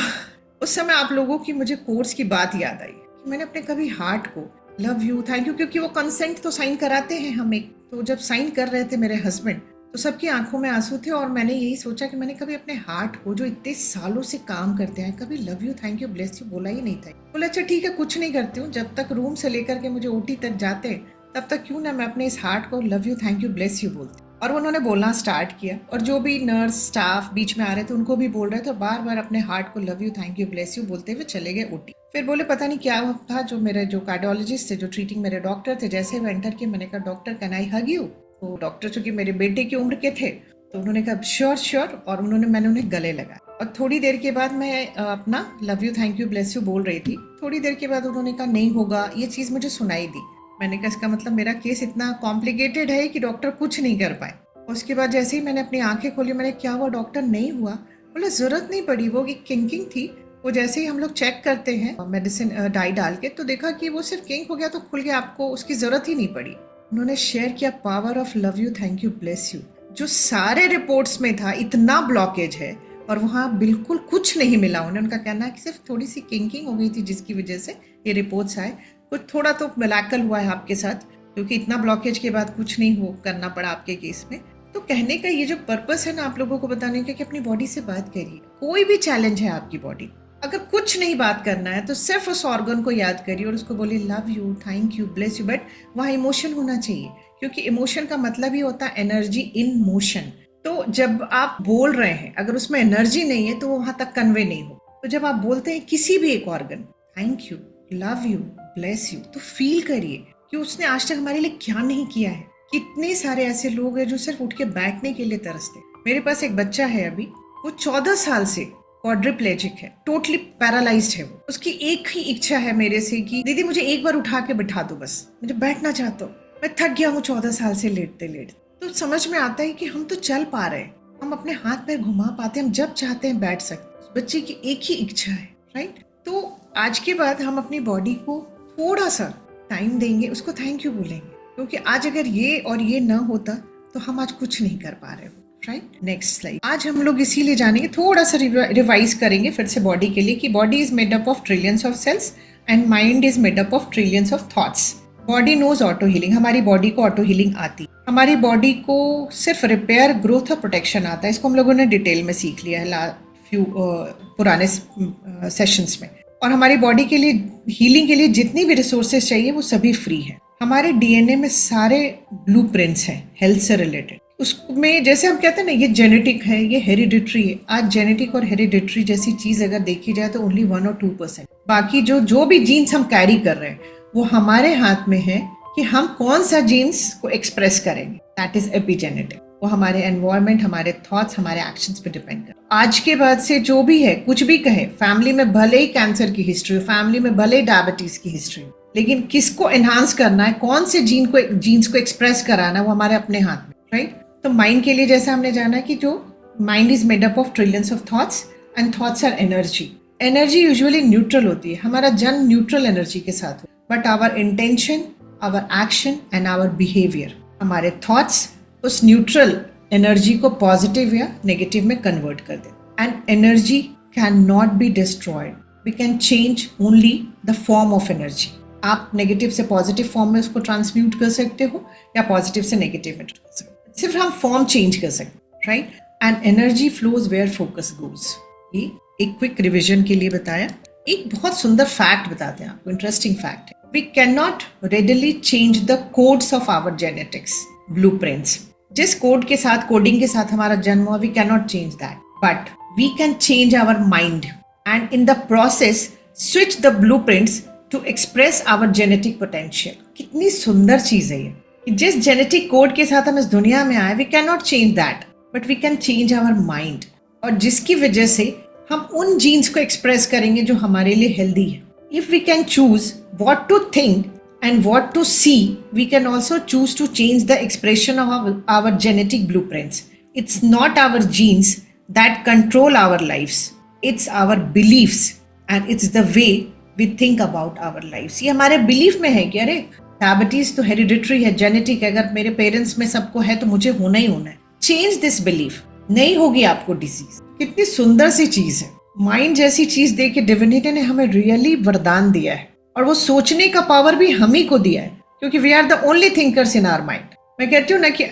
उस समय आप लोगों की मुझे कोर्स की बात याद आई कि मैंने अपने कभी हार्ट को लव यू, थैंक यू, क्योंकि वो कंसेंट तो साइन कराते हैं हम एक, तो जब साइन कर रहे थे मेरे हस्बैंड तो सबकी आंखों में आंसू थे, और मैंने यही सोचा कि मैंने कभी अपने हार्ट को जो इतने सालों से काम करते हैं कभी love you, thank you, bless you बोला ही नहीं था। बोला अच्छा ठीक है कुछ नहीं करती हूँ। जब तक रूम से लेकर के मुझे ओटी तक जाते तब तक क्यों ना मैं अपने इस हार्ट को love you thank you bless you बोलती। और उन्होंने बोलना स्टार्ट किया और जो भी नर्स स्टाफ बीच में आ रहे थे उनको भी बोल रहे थे और बार बार अपने हार्ट को love you thank you bless you बोलते हुए चले गए ओटी। फिर बोले पता नहीं क्या था, जो मेरे जो कार्डियोलॉजिस्ट थे, जो ट्रीटिंग मेरे डॉक्टर थे, जैसे वो एंटर किए मैंने कहा doctor can I hug you. तो डॉक्टर चूंकि मेरे बेटे की उम्र के थे तो उन्होंने कहा श्योर श्योर, और मैंने उन्हें गले लगाया। और थोड़ी देर के बाद मैं अपना love you thank you bless you बोल रही थी। थोड़ी देर के बाद उन्होंने कहा नहीं होगा, ये चीज़ मुझे सुनाई दी। मैंने कहा इसका मतलब मेरा केस इतना कॉम्प्लिकेटेड है कि डॉक्टर कुछ नहीं कर पाए। उसके बाद जैसे ही मैंने अपनी आंखें खोली, मैंने क्या हुआ डॉक्टर, नहीं हुआ? बोला जरूरत नहीं पड़ी, वो एक किंकिंग थी। वो जैसे ही हम लोग चेक करते हैं मेडिसिन डाई डाल के, तो देखा कि वो सिर्फ किंक हो गया तो खुल गया, आपको उसकी जरूरत ही नहीं पड़ी। उन्होंने शेयर किया power of love you thank you bless you, जो सारे रिपोर्ट्स में था इतना ब्लॉकेज है और वहाँ बिल्कुल कुछ नहीं मिला उन्हें। उनका कहना है कि सिर्फ थोड़ी सी किंकिंग हो गई थी जिसकी वजह से ये रिपोर्ट्स आए। कुछ थोड़ा तो मिलाकल हुआ है आपके साथ, क्योंकि इतना ब्लॉकेज के बाद कुछ नहीं हो करना पड़ा आपके केस में। तो कहने का ये जो पर्पस है ना आप लोगों को बताने का कि अपनी बॉडी से बात करिए। कोई भी चैलेंज है आपकी बॉडी, अगर कुछ नहीं बात करना है तो सिर्फ उस ऑर्गन को याद करिए और उसको बोलिए love you thank you bless you. But वहाँ इमोशन होना चाहिए, क्योंकि इमोशन का मतलब ही होता है एनर्जी इन मोशन। तो जब आप बोल रहे हैं अगर उसमें एनर्जी नहीं है तो वो वहां तक कन्वे नहीं हो। तो जब आप बोलते हैं किसी भी एक organ thank you love you bless you, तो फील करिए कि उसने आज तक हमारे लिए क्या नहीं किया है। कितने सारे ऐसे लोग हैं जो सिर्फ उठ के बैठने के लिए तरसते। मेरे पास एक बच्चा है अभी, वो 14 साल से क्वाड्रिप्लेजिक है, टोटली पैरालाइज्ड है। वो उसकी एक ही इच्छा है मेरे से कि दीदी मुझे एक बार उठा के बिठा दो, बस मुझे बैठना चाहता हूँ, मैं थक गया हूँ 14 साल से लेटते लेटते। तो समझ में आता है कि हम तो चल पा रहे हैं, हम अपने हाथ पैर घुमा पाते हैं, हम जब चाहते हैं बैठ सकते। उस बच्चे की एक ही इच्छा है, राइट। तो आज के बाद हम अपनी बॉडी को थोड़ा सा टाइम देंगे, उसको थैंक यू बोलेंगे, क्योंकि आज अगर ये और ये ना होता तो हम आज कुछ नहीं कर पा रहे हो, राइट। Next slide. आज हम लोग इसीलिए जानेंगे, थोड़ा सा रिवाइज करेंगे फिर से बॉडी के लिए कि body is made up of trillions of cells and mind is made up of trillions of thoughts. Body knows auto healing, हमारी बॉडी को ऑटो हीलिंग आती। हमारी बॉडी को सिर्फ रिपेयर ग्रोथ और प्रोटेक्शन आता है। इसको हम लोगों ने डिटेल में सीख लिया है फ्यू पुराने सेशंस में। और हमारी बॉडी के लिए हीलिंग के लिए जितनी भी रिसोर्सेज चाहिए वो सभी फ्री है। हमारे डीएनए में सारे ब्लूप्रिंट्स हैं हेल्थ से रिलेटेड। उसमें जैसे हम कहते हैं ना ये जेनेटिक है, ये हेरिडिटरी है। आज जेनेटिक और हेरिडिटरी जैसी चीज अगर देखी जाए तो ओनली 1 और 2%। बाकी जो भी जीन्स हम कैरी कर रहे हैं वो हमारे हाथ में है कि हम कौन सा जीन्स को एक्सप्रेस करेंगे। That is epigenetic. वो हमारे एनवायरमेंट, हमारे थॉट्स, हमारे एक्शंस पे डिपेंड कर। आज के बाद से जो भी है कुछ भी कहे, फैमिली में भले ही कैंसर की हिस्ट्री हो, फैमिली में भले ही डायबिटीज की हिस्ट्री हो, लेकिन किसको एनहांस करना है, कौन से जीन्स को एक्सप्रेस कराना है, वो हमारे अपने हाथ में, राइट। तो माइंड के लिए जैसा हमने जाना कि जो mind is made up of trillions of thoughts and thoughts are energy. Energy usually neutral होती है, हमारा जन्म न्यूट्रल एनर्जी के साथ हो, but our intention, our action and our behaviour, हमारे थॉट्स उस न्यूट्रल एनर्जी को पॉजिटिव या नेगेटिव में कन्वर्ट कर देते। And energy can not be destroyed, we can change only the form of energy. आप नेगेटिव से पॉजिटिव फॉर्म में उसको ट्रांसम्यूट कर सकते हो या पॉजिटिव से नेगेटिव में कर सकते हो, सिर्फ हम फॉर्म चेंज कर सकते हैं, right. And energy flows where focus goes. ये एक क्विक रिविजन के लिए बताया। एक बहुत सुंदर फैक्ट बताते हैं आपको, इंटरेस्टिंग फैक्ट है। We can not readily change the codes of our genetics blueprints. जिस कोड के साथ, कोडिंग के साथ हमारा जन्म हुआ, we can not change that, but we can change our mind and in the process switch the blueprints to express our genetic potential. कितनी सुंदर चीज है ये कि जिस जेनेटिक कोड के साथ हम इस दुनिया में आए, we can not change that, but we can change our mind, और जिसकी वजह से हम उन जीन्स को एक्सप्रेस करेंगे जो हमारे लिए हेल्दी है। If we can choose what to think and what to see, we can also choose to change the expression of our genetic blueprints. It's not our genes that control our lives, it's our beliefs and it's the way we think about our lives. ये हमारे बिलीफ में है कि अरे डायबिटीज तो हेरिडिटरी है, जेनेटिक है, अगर मेरे पेरेंट्स में सबको है तो मुझे होना ही होना है। चेंज दिस बिलीफ, नहीं होगी आपको डिजीज। कितनी सुंदर सी चीज है। माइंड जैसी चीज दे के डिविनिटी ने हमें रियली वरदान दिया है, और वो सोचने का पावर भी हम ही को दिया है, क्योंकि we are the only thinkers in our mind. मैं कहती हूँ ना कि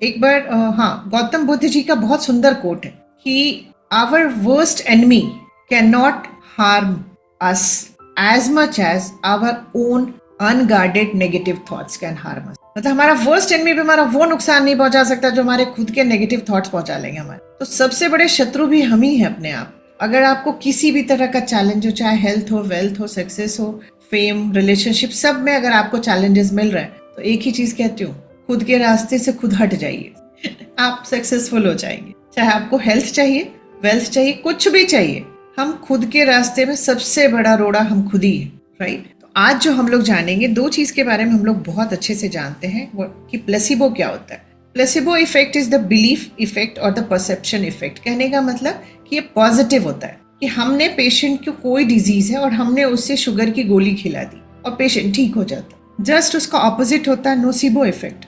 एक बार गौतम बुद्ध जी का बहुत सुंदर कोट है कि our worst enemy can not harm us as much as our own unguarded negative thoughts can harm us. मतलब हमारा वर्स्ट एनिमी भी हमारा वो नुकसान नहीं पहुंचा सकता जो हमारे खुद के नेगेटिव थॉट्स पहुंचा लेंगे हमारे। तो सबसे बड़े शत्रु भी हम ही हैं अपने आप। अगर आपको किसी भी तरह का चैलेंज हो, चाहे हेल्थ हो, वेल्थ हो, सक्सेस हो, फेम, रिलेशनशिप, सब में अगर आपको चैलेंजेस मिल रहे हैं तो एक ही चीज कहती हूँ, खुद के रास्ते से खुद हट जाइए। आप सक्सेसफुल हो जाएंगे। चाहे आपको हेल्थ चाहिए, वेल्थ चाहिए, कुछ भी चाहिए, हम खुद के रास्ते में सबसे बड़ा रोड़ा हम खुद ही है, राइट। तो आज जो हम लोग जानेंगे, दो चीज के बारे में हम लोग बहुत अच्छे से जानते हैं, वो कि प्लेसिबो क्या होता है। Placebo effect is the belief effect और द परसेप्शन इफेक्ट। कहने का मतलब कि ये पॉजिटिव होता है कि हमने पेशेंट को कोई डिजीज है और हमने उससे शुगर की गोली खिला दी और पेशेंट ठीक हो जाता है। जस्ट उसका ऑपोजिट होता है nocebo effect,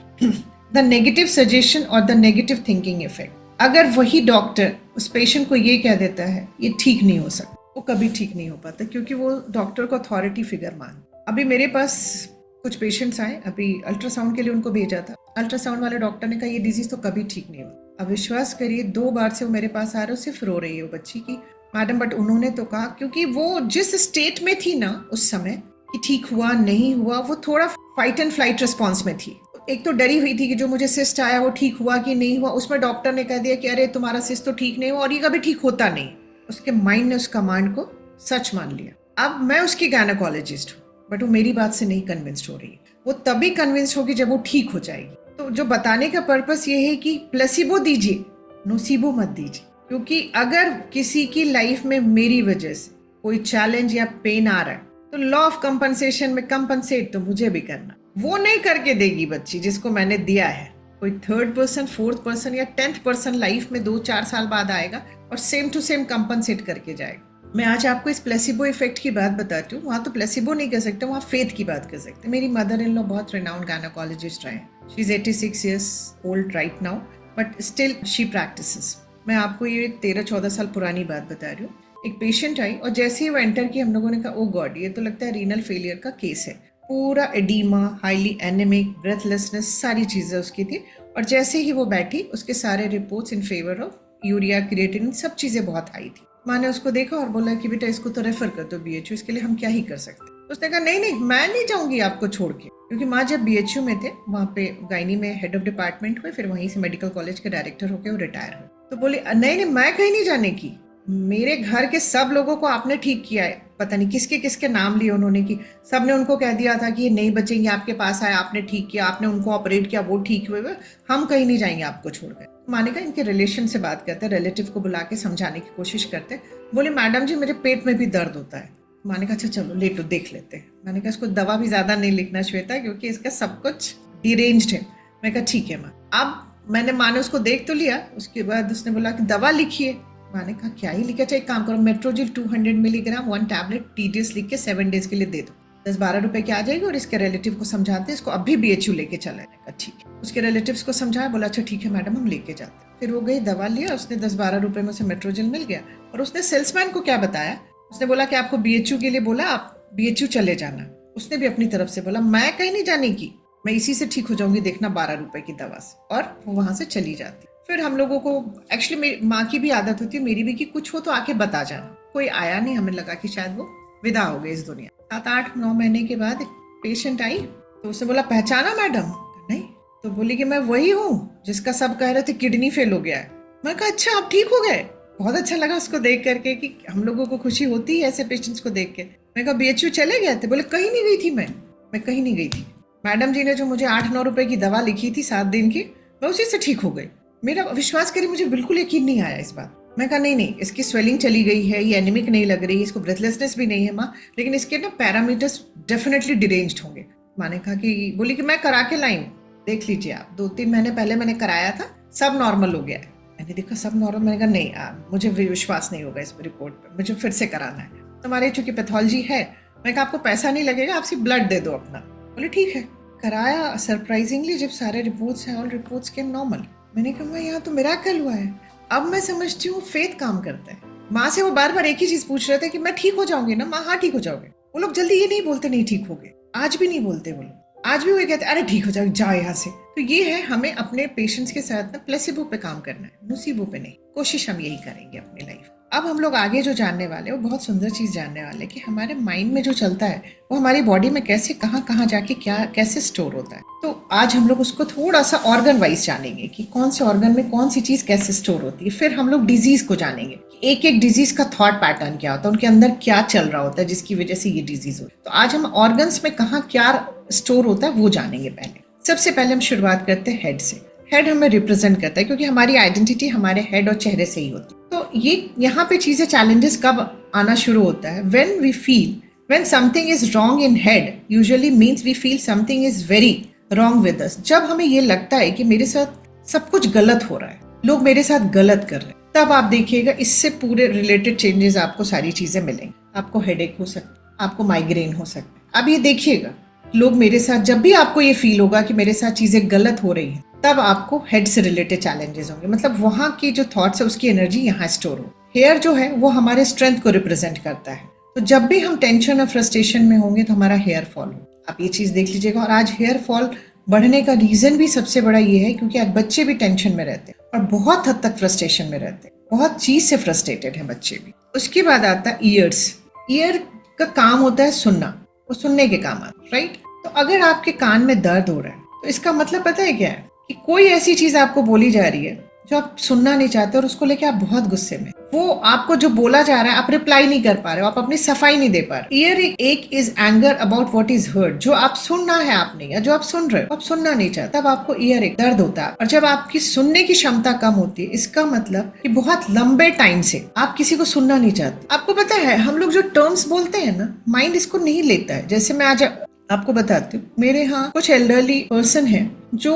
the negative suggestion और द नेगेटिव थिंकिंग इफेक्ट। अगर वही डॉक्टर उस पेशेंट को ये कह देता है ये ठीक नहीं हो सकता, वो कभी ठीक नहीं हो पाता, क्योंकि वो डॉक्टर को अथॉरिटी फिगर मान। अभी मेरे पास कुछ पेशेंट्स आए, अभी अल्ट्रासाउंड के लिए उनको भेजा था। अल्ट्रासाउंड वाले डॉक्टर ने कहा ये डिजीज तो कभी ठीक नहीं हो। अब विश्वास करिए 2 बार से वो मेरे पास आ रहे हो, सिर्फ रो रही है वो बच्ची की मैडम, बट उन्होंने तो कहा, क्योंकि वो जिस स्टेट में थी ना उस समय कि ठीक हुआ नहीं हुआ, वो थोड़ा फाइट एंड फ्लाइट रिस्पॉन्स में थी। एक तो डरी हुई थी कि जो मुझे सिस्ट आया वो ठीक हुआ कि नहीं हुआ। उसमें डॉक्टर ने कह दिया कि अरे तुम्हारा सिस्ट तो ठीक नहीं हुआ और ये कभी ठीक होता नहीं। उसके माइंड ने उस कमांड को सच मान लिया। अब मैं उसकी गायनेकोलॉजिस्ट हूँ, बट वो मेरी बात से नहीं कन्विंस्ड हो रही है। वो तभी कन्विंस्ड होगी जब वो ठीक हो जाएगी। तो जो बताने का पर्पस ये है कि प्लेसिबो दीजिए, नोसिबो मत दीजिए। क्योंकि अगर किसी की लाइफ में मेरी वजह से कोई चैलेंज या पेन आ रहा है तो लॉ ऑफ कंपनसेशन में कंपनसेट तो मुझे भी करना। वो नहीं करके देगी बच्ची जिसको मैंने दिया है। कोई 3rd पर्सन, 4th पर्सन या 10th पर्सन लाइफ में 2-4 साल बाद आएगा और सेम टू सेम कंपनसेट करके जाएगा। मैं आज आपको इस प्लेसिबो इफेक्ट की बात बताती हूँ। वहाँ तो प्लेसिबो नहीं कर सकते, वहाँ फेथ की बात कर सकते। मेरी मदर इन लॉ बहुत रिनाउंड गायनेकोलॉजिस्ट रहे हैं। She is 86 years old right now, but still she practices. मैं आपको ये 13-14 साल पुरानी बात बता रही हूँ। एक पेशेंट आई और जैसे ही वो एंटर की हम लोगों ने कहा ओ गॉड, ये तो लगता है रीनल फेलियर का केस है। पूरा एडीमा, हाईली एनेमिक, ब्रेथलेसनेस, सारी चीजें उसकी थी। और जैसे ही वो बैठी उसके सारे reports in favour of urea, creatinine, सब चीजें बहुत हाई थी। माँ ने उसको देखा और बोला कि बेटा इसको तो रेफर कर दो बीएचयू, इसके लिए हम क्या ही कर सकते। उसने कहा नहीं नहीं, मैं नहीं जाऊंगी आपको छोड़ के। क्योंकि माँ जब बीएचयू में थे, वहाँ पे गायनी में हेड ऑफ डिपार्टमेंट हुए, फिर वहीं से मेडिकल कॉलेज के डायरेक्टर होकर वो रिटायर हुए। तो बोले नहीं नहीं, मैं कहीं नहीं जाने की। मेरे घर के सब लोगों को आपने ठीक किया है। पता नहीं किसके किसके नाम लिए उन्होंने कि सब ने उनको कह दिया था कि ये नहीं बचेंगे, आपके पास आए, आपने ठीक किया, आपने उनको ऑपरेट किया, वो ठीक हुए, हम कहीं नहीं जाएंगे आपको छोड़कर। माने का इनके रिलेशन से बात करते, रिलेटिव को बुला के समझाने की कोशिश करते। बोले मैडम जी मेरे पेट में भी दर्द होता है। माने का अच्छा चलो लेटो देख लेते हैं। मैंने कहा इसको दवा भी ज्यादा नहीं लिखना श्वेता, क्योंकि इसका सब कुछ डिरेंज्ड है। मैं कहा ठीक है माँ। अब मैंने माँ ने उसको देख तो लिया, उसके बाद उसने बोला कि दवा लिखिए। मैंने कहा क्या ही लिखा, चाहिए काम करो, मेट्रोजिल 200 मिलीग्राम 1 टैबलेट TDS लिख के 7 डेज के लिए दे दो, 10-12 रुपए की आ जाएगी। और इसके रिलेटिव को समझाते इसको अभी BHU लेके चला है। ठीक है, उसके रिलेटिव्स को समझाया, बोला अच्छा ठीक है मैडम हम लेके जाते। फिर वो गई, दवा लिया, उसने 10-12 रुपए में उसे मेट्रोजिल मिल गया। और उसने सेल्समैन को क्या बताया, उसने बोला कि आपको BHU के लिए बोला, आप BHU चले जाना। उसने भी अपनी तरफ से बोला मैं कहीं नहीं जाने की, मैं इसी से ठीक हो जाऊंगी, देखना 12 रुपए की दवा से। और वो वहां से चली जाती। फिर हम लोगों को एक्चुअली मेरी माँ की भी आदत होती है, मेरी भी, कि कुछ हो तो आके बता जाना। कोई आया नहीं, हमें लगा कि शायद वो विदा हो गए इस दुनिया। 7-8-9 महीने के बाद एक पेशेंट आई, तो उसने बोला पहचाना मैडम? नहीं। तो बोली कि मैं वही हूँ जिसका सब कह रहे थे किडनी फेल हो गया है। मैं कहा अच्छा आप ठीक हो गए? बहुत अच्छा लगा उसको देख करके कि हम लोगों को खुशी होती है ऐसे पेशेंट्स को देख के। मैं कहा BHU चले गए थे? बोले कहीं नहीं गई थी मैं कहीं नहीं गई थी। मैडम जी ने जो मुझे 8-9 रुपए की दवा लिखी थी 7 दिन की, मैं उसी से ठीक हो गई। मेरा विश्वास करिए मुझे बिल्कुल यकीन नहीं आया इस बात। मैं कहा नहीं नहीं, इसकी स्वेलिंग चली गई है, ये एनीमिक नहीं लग रही, इसको ब्रेथलेसनेस भी नहीं है माँ, लेकिन इसके ना पैरामीटर्स डेफिनेटली डिरेंज्ड होंगे। माँ ने कहा कि, बोली कि मैं करा के लाई हूँ, देख लीजिए आप, 2-3 महीने पहले मैंने कराया था, सब नॉर्मल हो गया है। मैंने देखा सब नॉर्मल, मैंने कहा नहीं मुझे विश्वास नहीं होगा इस रिपोर्ट पर, मुझे फिर से कराना है। तो हमारे चूंकि पैथोलॉजी है, मैं कहा आपको पैसा नहीं लगेगा, आप सिर्फ ब्लड दे दो अपना। बोले ठीक है। कराया, सरप्राइजिंगली जब सारे रिपोर्ट्स हैं, ऑल रिपोर्ट्स केम नॉर्मल। मैंने कहा यहाँ तो मिरेकल हुआ है। अब मैं समझती हूँ फेथ काम करता है। माँ से वो बार बार एक ही चीज पूछ रहे थे कि मैं ठीक हो जाऊंगी ना माँ? हाँ ठीक हो जाओगे। वो लोग जल्दी ये नहीं बोलते नहीं ठीक हो गए, आज भी नहीं बोलते वो लोग, आज भी वो कहते अरे ठीक हो जाओगे, जाओ यहाँ से। तो ये है, हमें अपने पेशेंट्स के साथ ना प्लेसिबो पे काम करना है, नोसिबो पे नहीं। कोशिश हम यही करेंगे अपनी लाइफ। अब हम लोग आगे जो जानने वाले हैं वो बहुत सुंदर चीज जानने वाले हैं कि हमारे माइंड में जो चलता है वो हमारी बॉडी में कैसे कहाँ कहाँ जाके क्या कैसे स्टोर होता है। तो आज हम लोग उसको थोड़ा सा ऑर्गन वाइज जानेंगे कि कौन से ऑर्गन में कौन सी चीज कैसे स्टोर होती है। फिर हम लोग डिजीज को जानेंगे कि एक एक डिजीज का थॉट पैटर्न क्या होता है, उनके अंदर क्या चल रहा होता है जिसकी वजह से ये डिजीज हो। तो आज हम ऑर्गन्स में कहाँ क्या स्टोर होता है वो जानेंगे। पहले सबसे पहले हम शुरुआत करते हैं हेड से। हेड हमें रिप्रेजेंट करता है क्योंकि हमारी आइडेंटिटी हमारे हेड और चेहरे से ही होती है। तो ये यहाँ पे चीजें चैलेंजेस कब आना शुरू होता है, when something is wrong in head usually means we feel something is very wrong with us. जब हमें ये लगता है कि मेरे साथ सब कुछ गलत हो रहा है, लोग मेरे साथ गलत कर रहे हैं, तब आप देखिएगा इससे पूरे रिलेटेड चेंजेस आपको सारी चीजें मिलेंगी। आपको हेडेक हो सकता है, आपको माइग्रेन हो सकता है। अब ये देखिएगा लोग मेरे साथ, जब भी आपको ये फील होगा कि मेरे साथ चीजें गलत हो रही हैं, तब आपको हेड से रिलेटेड चैलेंजेस होंगे। मतलब वहां की जो थॉट्स है उसकी एनर्जी यहाँ स्टोर हो। हेयर जो है वो हमारे स्ट्रेंथ को रिप्रेजेंट करता है। तो जब भी हम टेंशन और फ्रस्ट्रेशन में होंगे तो हमारा हेयर फॉल हो। आप ये चीज देख लीजिएगा। और आज हेयर फॉल बढ़ने का रीजन भी सबसे बड़ा ये है क्योंकि आज बच्चे भी टेंशन में रहते हैं और बहुत हद तक फ्रस्ट्रेशन में रहते हैं, बहुत चीज से फ्रस्ट्रेटेड है बच्चे भी। उसके बाद आता है ईयर्स। ईयर का काम होता है सुनना, वो सुनने के काम आता है, राइट। तो अगर आपके कान में दर्द हो रहा है तो इसका मतलब पता है क्या है कि कोई ऐसी चीज आपको बोली जा रही है जो आप सुनना नहीं चाहते और उसको लेके आप बहुत गुस्से में, वो आपको जो बोला जा रहा है आप रिप्लाई नहीं कर पा रहे हो, आप अपनी सफाई नहीं दे पा रहे। ईयर एक is anger about what is heard, जो आप सुनना है आपने या जो आप सुन रहे हो आप सुनना नहीं चाहते, तब आपको ईयर एक दर्द होता है। और जब आपकी सुनने की क्षमता कम होती है इसका मतलब कि बहुत लंबे टाइम से आप किसी को सुनना नहीं चाहते। आपको पता है हम लोग जो टर्म्स बोलते हैं ना, माइंड इसको नहीं लेता है। जैसे मैं आज आपको बताती हूँ, मेरे यहाँ कुछ एल्डरली पर्सन है जो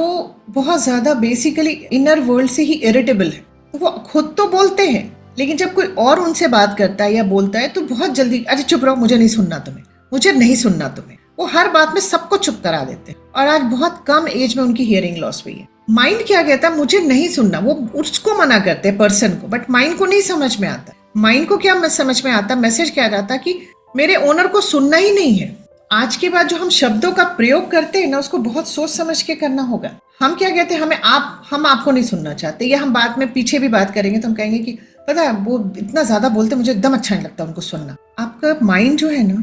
बहुत ज्यादा बेसिकली इनर वर्ल्ड से ही इरिटेबल है। तो वो खुद तो बोलते हैं लेकिन जब कोई और उनसे बात करता है या बोलता है तो बहुत जल्दी, अच्छा चुप रहो, मुझे नहीं सुनना तुम्हें, मुझे नहीं सुनना तुम्हें। वो हर बात में सबको चुप करा देते हैं और आज बहुत कम एज में उनकी हियरिंग लॉस हुई है। माइंड क्या कहता है, मुझे नहीं सुनना, वो उसको मना करते हैं पर्सन को, बट माइंड को नहीं समझ में आता। माइंड को क्या समझ में आता, मैसेज क्या जाता कि मेरे ओनर को सुनना ही नहीं है। आज के बाद जो हम शब्दों का प्रयोग करते हैं ना उसको बहुत सोच समझ के करना होगा। हम क्या कहते हैं, हम आपको नहीं सुनना चाहते, या हम बाद में पीछे भी बात करेंगे तो हम कहेंगे कि पता है वो इतना ज्यादा बोलते मुझे एकदम अच्छा नहीं लगता उनको सुनना। आपका माइंड जो है ना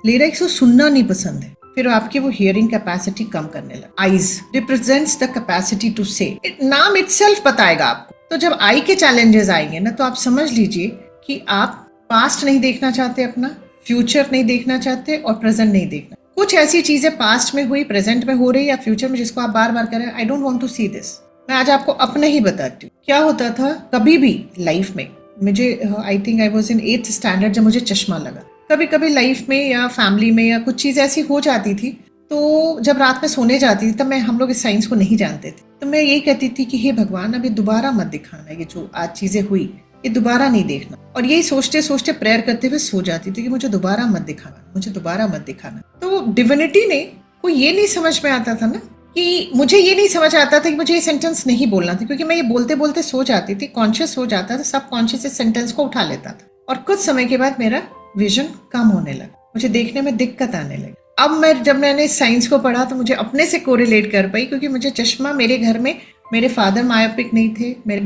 ले रहा है इसको सुनना नहीं पसंद है, फिर आपकी वो हियरिंग कैपेसिटी कम करने लगे। Eyes represents the capacity to see, नाम इटसेल्फ बताएगा आपको। तो जब आई के चैलेंजेस आएंगे ना तो आप समझ लीजिए कि आप पास्ट नहीं देखना चाहते, अपना फ्यूचर नहीं देखना चाहते और प्रेजेंट नहीं देखना। कुछ ऐसी चीजें पास्ट में हुई, प्रेजेंट में हो रही या फ्यूचर में जिसको आप बार बार करें, I don't want to see this. मैं आज आपको अपने ही बताती हूँ क्या होता था कभी भी लाइफ में। मुझे I think I was in 8th standard जब मुझे चश्मा लगा। कभी कभी लाइफ में या फैमिली में या कुछ चीज ऐसी हो जाती थी तो जब रात में सोने जाती थी तब हम लोग इस साइंस को नहीं जानते थे, तो मैं यही कहती थी कि हे भगवान अब ये दोबारा मत दिखाना, ये जो आज चीजें हुई ये दोबारा नहीं देखना। और यही सोचते सोचते प्रेयर करते हुए सो जाती थी कि मुझे दोबारा मत दिखाना, मुझे दोबारा मत दिखाना। तो डिविनिटी ने को ये नहीं समझ में आता था ना, कि मुझे ये नहीं समझ आता था कि मुझे ये सेंटेंस नहीं बोलना था, क्योंकि मैं ये बोलते बोलते सो जाती थी, कॉन्शियस हो जाता था, सब कॉन्शियस इस सेंटेंस को उठा लेता था और कुछ समय के बाद मेरा विजन कम होने लगा, मुझे देखने में दिक्कत आने लगी। अब जब मैंने साइंस को पढ़ा तो मुझे अपने से कोरिलेट कर पाई, क्योंकि मुझे चश्मा, मेरे घर में मेरे फादर मायोपिक नहीं थे, मेरे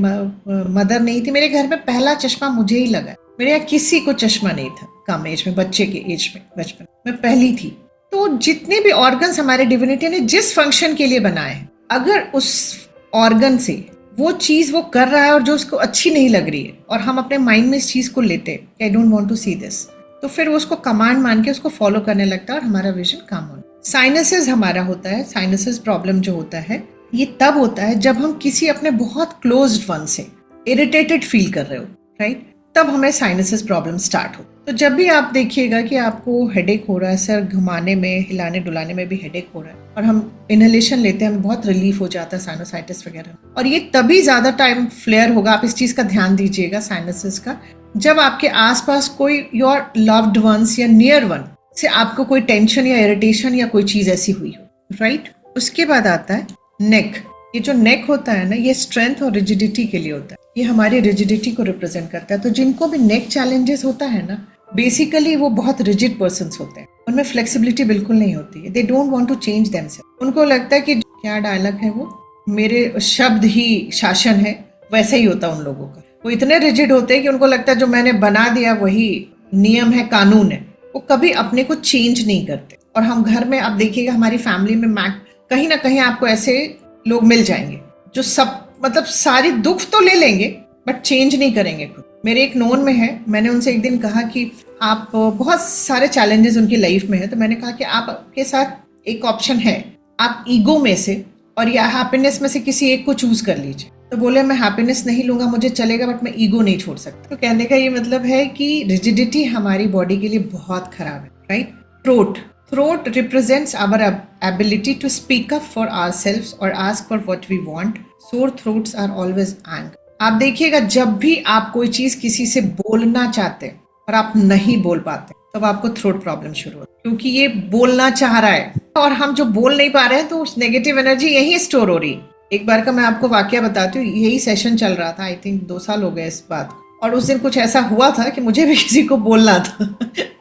मदर नहीं थी, मेरे घर में पहला चश्मा मुझे ही लगा। मेरे यहाँ किसी को चश्मा नहीं था कम एज में, बच्चे के एज में, बचपन में पहली थी। तो जितने भी ऑर्गन्स हमारे डिविनिटी ने जिस फंक्शन के लिए बनाए हैं, अगर उस ऑर्गन से वो चीज वो कर रहा है और जो उसको अच्छी नहीं लग रही है और हम अपने माइंड में इस चीज को लेते हैं, I don't want to see this, तो फिर वो उसको कमांड मान के उसको फॉलो करने लगता है और हमारा विजन कम होना। साइनसेस हमारा होता है, साइनसेस प्रॉब्लम जो होता है ये तब होता है जब हम किसी अपने बहुत क्लोज्ड वन से इरिटेटेड फील कर रहे हो, राइट, तब हमें साइनसेस प्रॉब्लम स्टार्ट हो। तो जब भी आप देखिएगा कि आपको हेडेक हो रहा है, सर घुमाने में, हिलाने डुलाने में भी हेडेक हो रहा है और हम इनहेलेशन लेते हैं, हमें बहुत रिलीफ हो जाता है साइनोसाइटिस वगैरह, और ये तभी ज्यादा टाइम फ्लेयर होगा, आप इस चीज का ध्यान दीजिएगा साइनसेस का, जब आपके आसपास कोई योर लव्ड वंस या नियर वन से आपको कोई टेंशन या इरिटेशन या कोई चीज ऐसी हुई हो, राइट। उसके बाद आता है नेक। ये जो नेक होता है ना, ये स्ट्रेंथ और रिजिडिटी के लिए होता है, ये हमारी रिजिडिटी को रिप्रेजेंट करता है। तो जिनको भी नेक चैलेंजेस होता है ना, बेसिकली वो बहुत रिजिड पर्सन्स होते हैं, उनमें फ्लेक्सिबिलिटी बिल्कुल नहीं होती है, they don't want to change themselves. उनको लगता है कि क्या डायलॉग है वो, मेरे शब्द ही शासन है, वैसा ही होता है उन लोगों का। वो इतने रिजिड होते हैं कि उनको लगता है जो मैंने बना दिया वही नियम है, कानून है। वो कभी अपने को चेंज नहीं करते। और हम घर में आप देखिएगा हमारी फैमिली में कहीं ना कहीं आपको ऐसे लोग मिल जाएंगे जो सब मतलब सारी दुख तो ले लेंगे बट चेंज नहीं करेंगे खुद। मेरे एक नोन में है, मैंने उनसे एक दिन कहा कि आप बहुत सारे चैलेंजेस उनकी लाइफ में है, तो मैंने कहा कि आपके साथ एक ऑप्शन है, आप ईगो में से और या हैप्पीनेस में से किसी एक को चूज कर लीजिए। तो बोले मैं हैप्पीनेस नहीं लूंगा, मुझे चलेगा बट मैं ईगो नहीं छोड़ सकता। तो कहने का ये मतलब है कि रिजिडिटी हमारी बॉडी के लिए बहुत खराब है, right. Throat represents our ability to speak up for ourselves और ask for what we want. Sore throats are always anger. आप देखिएगा जब भी आप कोई चीज किसी से बोलना चाहते हैं और आप नहीं बोल पाते तब आपको थ्रोट प्रॉब्लम शुरू होती है, क्योंकि ये बोलना चाह रहा है और हम जो बोल नहीं पा रहे हैं तो उस नेगेटिव एनर्जी यही स्टोर हो रही है। एक बार का मैं आपको वाकया बताती हूँ, यही सेशन चल रहा था, आई थिंक 2 साल हो गए इस बात को। और उस दिन कुछ ऐसा हुआ था कि मुझे भी किसी को बोलना था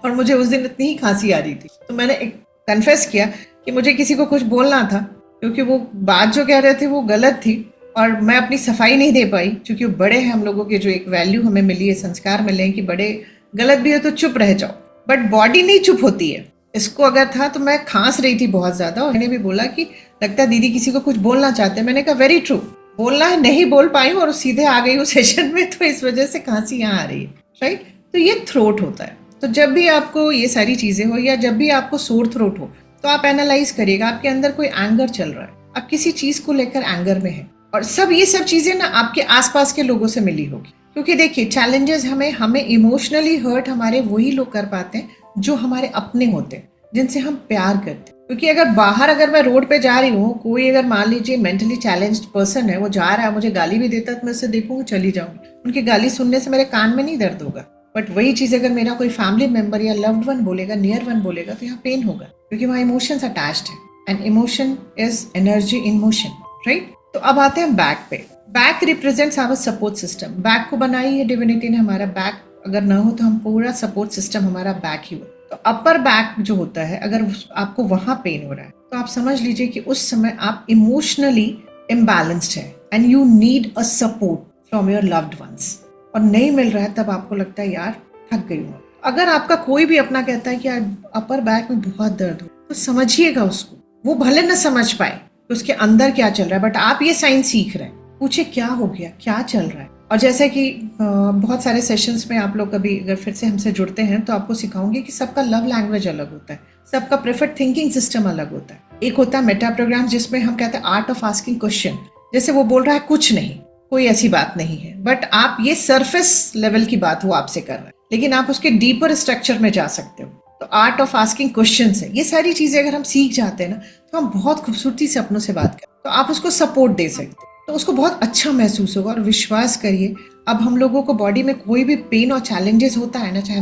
और मुझे उस दिन इतनी ही खांसी आ रही थी, तो मैंने कन्फेस किया कि मुझे किसी को कुछ बोलना था, क्योंकि वो बात जो कह रहे थे वो गलत थी और मैं अपनी सफाई नहीं दे पाई, क्योंकि वो बड़े हैं, हम लोगों के जो एक वैल्यू हमें मिली है, संस्कार मिले हैं कि बड़े गलत भी हो तो चुप रह जाओ, बट बॉडी नहीं चुप होती है। इसको अगर था तो मैं खांस रही थी बहुत ज्यादा और मैंने भी बोला कि लगता है दीदी किसी को कुछ बोलना चाहते हैं। मैंने कहा वेरी ट्रू, बोलना है, नहीं बोल पाई और सीधे आ गई उस सेशन में, तो इस वजह से खांसी यहाँ आ रही है, राइट। तो ये थ्रोट होता है। तो जब भी आपको ये सारी चीजें हो या जब भी आपको सोर थ्रोट हो तो आप एनालाइज करिएगा आपके अंदर कोई एंगर चल रहा है, आप किसी चीज को लेकर एंगर में है। और ये सब चीजें ना आपके आसपास के लोगों से मिली होगी, क्योंकि देखिए चैलेंजेस हमें इमोशनली हर्ट हमारे वही लोग कर पाते हैं जो हमारे अपने होते हैं, जिनसे हम प्यार करते हैं। क्योंकि अगर मैं रोड पे जा रही हूँ, कोई अगर मान लीजिए मेंटली चैलेंज्ड पर्सन है, वो जा रहा है, मुझे गाली भी देता है तो मैं उससे देखूंगी, चली जाऊंगी, उनकी गाली सुनने से मेरे कान में नहीं दर्द होगा। बट वही चीज अगर मेरा कोई फैमिली मेंबर या लव्ड वन बोलेगा, नियर वन बोलेगा, तो यहाँ पेन होगा, क्योंकि वहाँ इमोशंस अटैच्ड है and emotion is energy in motion, right. तो अब आते हैं बैक पे। Back represents our support system. Back को बनाई है डिविनिटी ने, हमारा बैक अगर ना हो तो हम पूरा सपोर्ट सिस्टम हमारा बैक ही हो। तो अपर बैक जो होता है, अगर आपको वहां पेन हो रहा है तो आप समझ लीजिए कि उस समय आप इमोशनली इम्बैलेंस्ड है and you need a support from your loved ones. और नहीं मिल रहा है तब आपको लगता है यार थक गई हूँ। अगर आपका कोई भी अपना कहता है कि यार अपर बैक में बहुत दर्द हो, तो समझिएगा उसको। वो भले न समझ पाए उसके अंदर क्या चल रहा है, बट आप ये साइन सीख रहे हैं, पूछे क्या हो गया, क्या चल रहा है। और जैसे कि बहुत सारे सेशंस में आप लोग कभी अगर फिर से हमसे जुड़ते हैं तो आपको सिखाऊंगी कि सबका लव लैंग्वेज अलग होता है, सबका प्रेफर्ड थिंकिंग सिस्टम अलग होता है। एक होता है मेटा प्रोग्राम, जिसमें हम कहते हैं आर्ट ऑफ आस्किंग क्वेश्चन। जैसे वो बोल रहा है कुछ नहीं, कोई ऐसी बात नहीं है, बट आप ये सरफेस लेवल की बात वो आपसे कर रहा है, लेकिन आप उसके डीपर स्ट्रक्चर में जा सकते हो। तो आर्ट ऑफ आस्किंग क्वेश्चन है। ये सारी चीजें अगर हम सीख जाते हैं ना तो हम बहुत खूबसूरती से अपनों से बात करें, तो आप उसको सपोर्ट दे सकते हैं, तो उसको बहुत अच्छा महसूस होगा। और विश्वास करिए, अब हम लोगों को बॉडी में कोई भी पेन और चैलेंजेस होता है ना, चाहे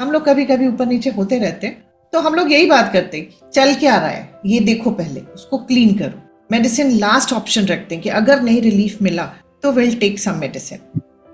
हम लोग कभी कभी ऊपर नीचे होते रहते हैं, तो हम लोग यही बात करते हैं चल क्या रहा है ये देखो, पहले उसको क्लीन करो। मेडिसिन लास्ट ऑप्शन रखते हैं कि अगर नहीं रिलीफ मिला तो will take some medicine,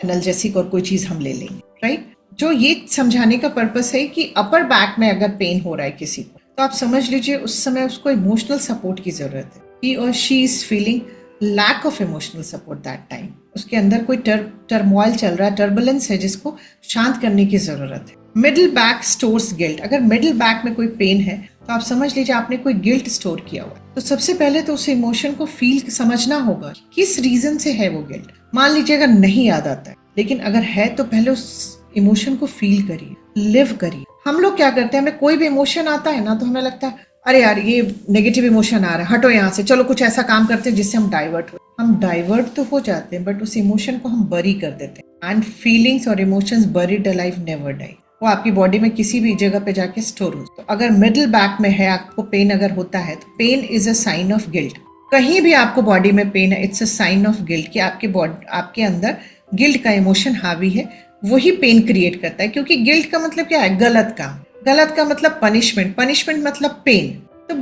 analgesic और कोई चीज हम ले लेंगे, राइट। जो ये समझाने का पर्पस है कि अपर बैक में अगर पेन हो रहा है किसी को, तो आप समझ लीजिए उस समय उसको इमोशनल सपोर्ट की जरूरत है। ही और she is feeling lack of emotional support that time. उसके अंदर कोई टर्मोइल चल रहा है, टर्बुलेंस है, जिसको शांत करने की जरूरत है। Middle back stores guilt. अगर मिडिल बैक में कोई पेन है तो आप समझ लीजिए आपने कोई गिल्ट स्टोर किया हुआ है। तो सबसे पहले तो उस इमोशन को फील समझना होगा, किस रीजन से है वो गिल्ट। मान लीजिए अगर नहीं याद आता है, लेकिन अगर है तो पहले उस इमोशन को फील करिए, लिव करिए। हम लोग क्या करते हैं, हमें कोई भी इमोशन आता है ना तो हमें लगता है अरे यार ये नेगेटिव इमोशन आ रहा है, हटो यहाँ से, चलो कुछ ऐसा काम करते हैं जिससे हम डाइवर्ट हो। हम डाइवर्ट तो हो जाते हैं बट उस इमोशन को हम बरी कर देते हैं। एंड फीलिंग्स और emotions buried alive never die. वो आपकी बॉडी में किसी भी जगह पे जाके स्टोर हो। तो अगर मिडिल बैक में है, आपको पेन अगर होता है, तो pain is a sign of guilt. कहीं भी आपको बॉडी में पेन है, it's a sign of guilt कि आपके अंदर गिल्ट का इमोशन हावी है। वही पेन क्रिएट करता है, क्योंकि गिल्ट का मतलब क्या है, गलत काम। गलत का मतलब पनिशमेंट, पनिशमेंट मतलब पेन। तो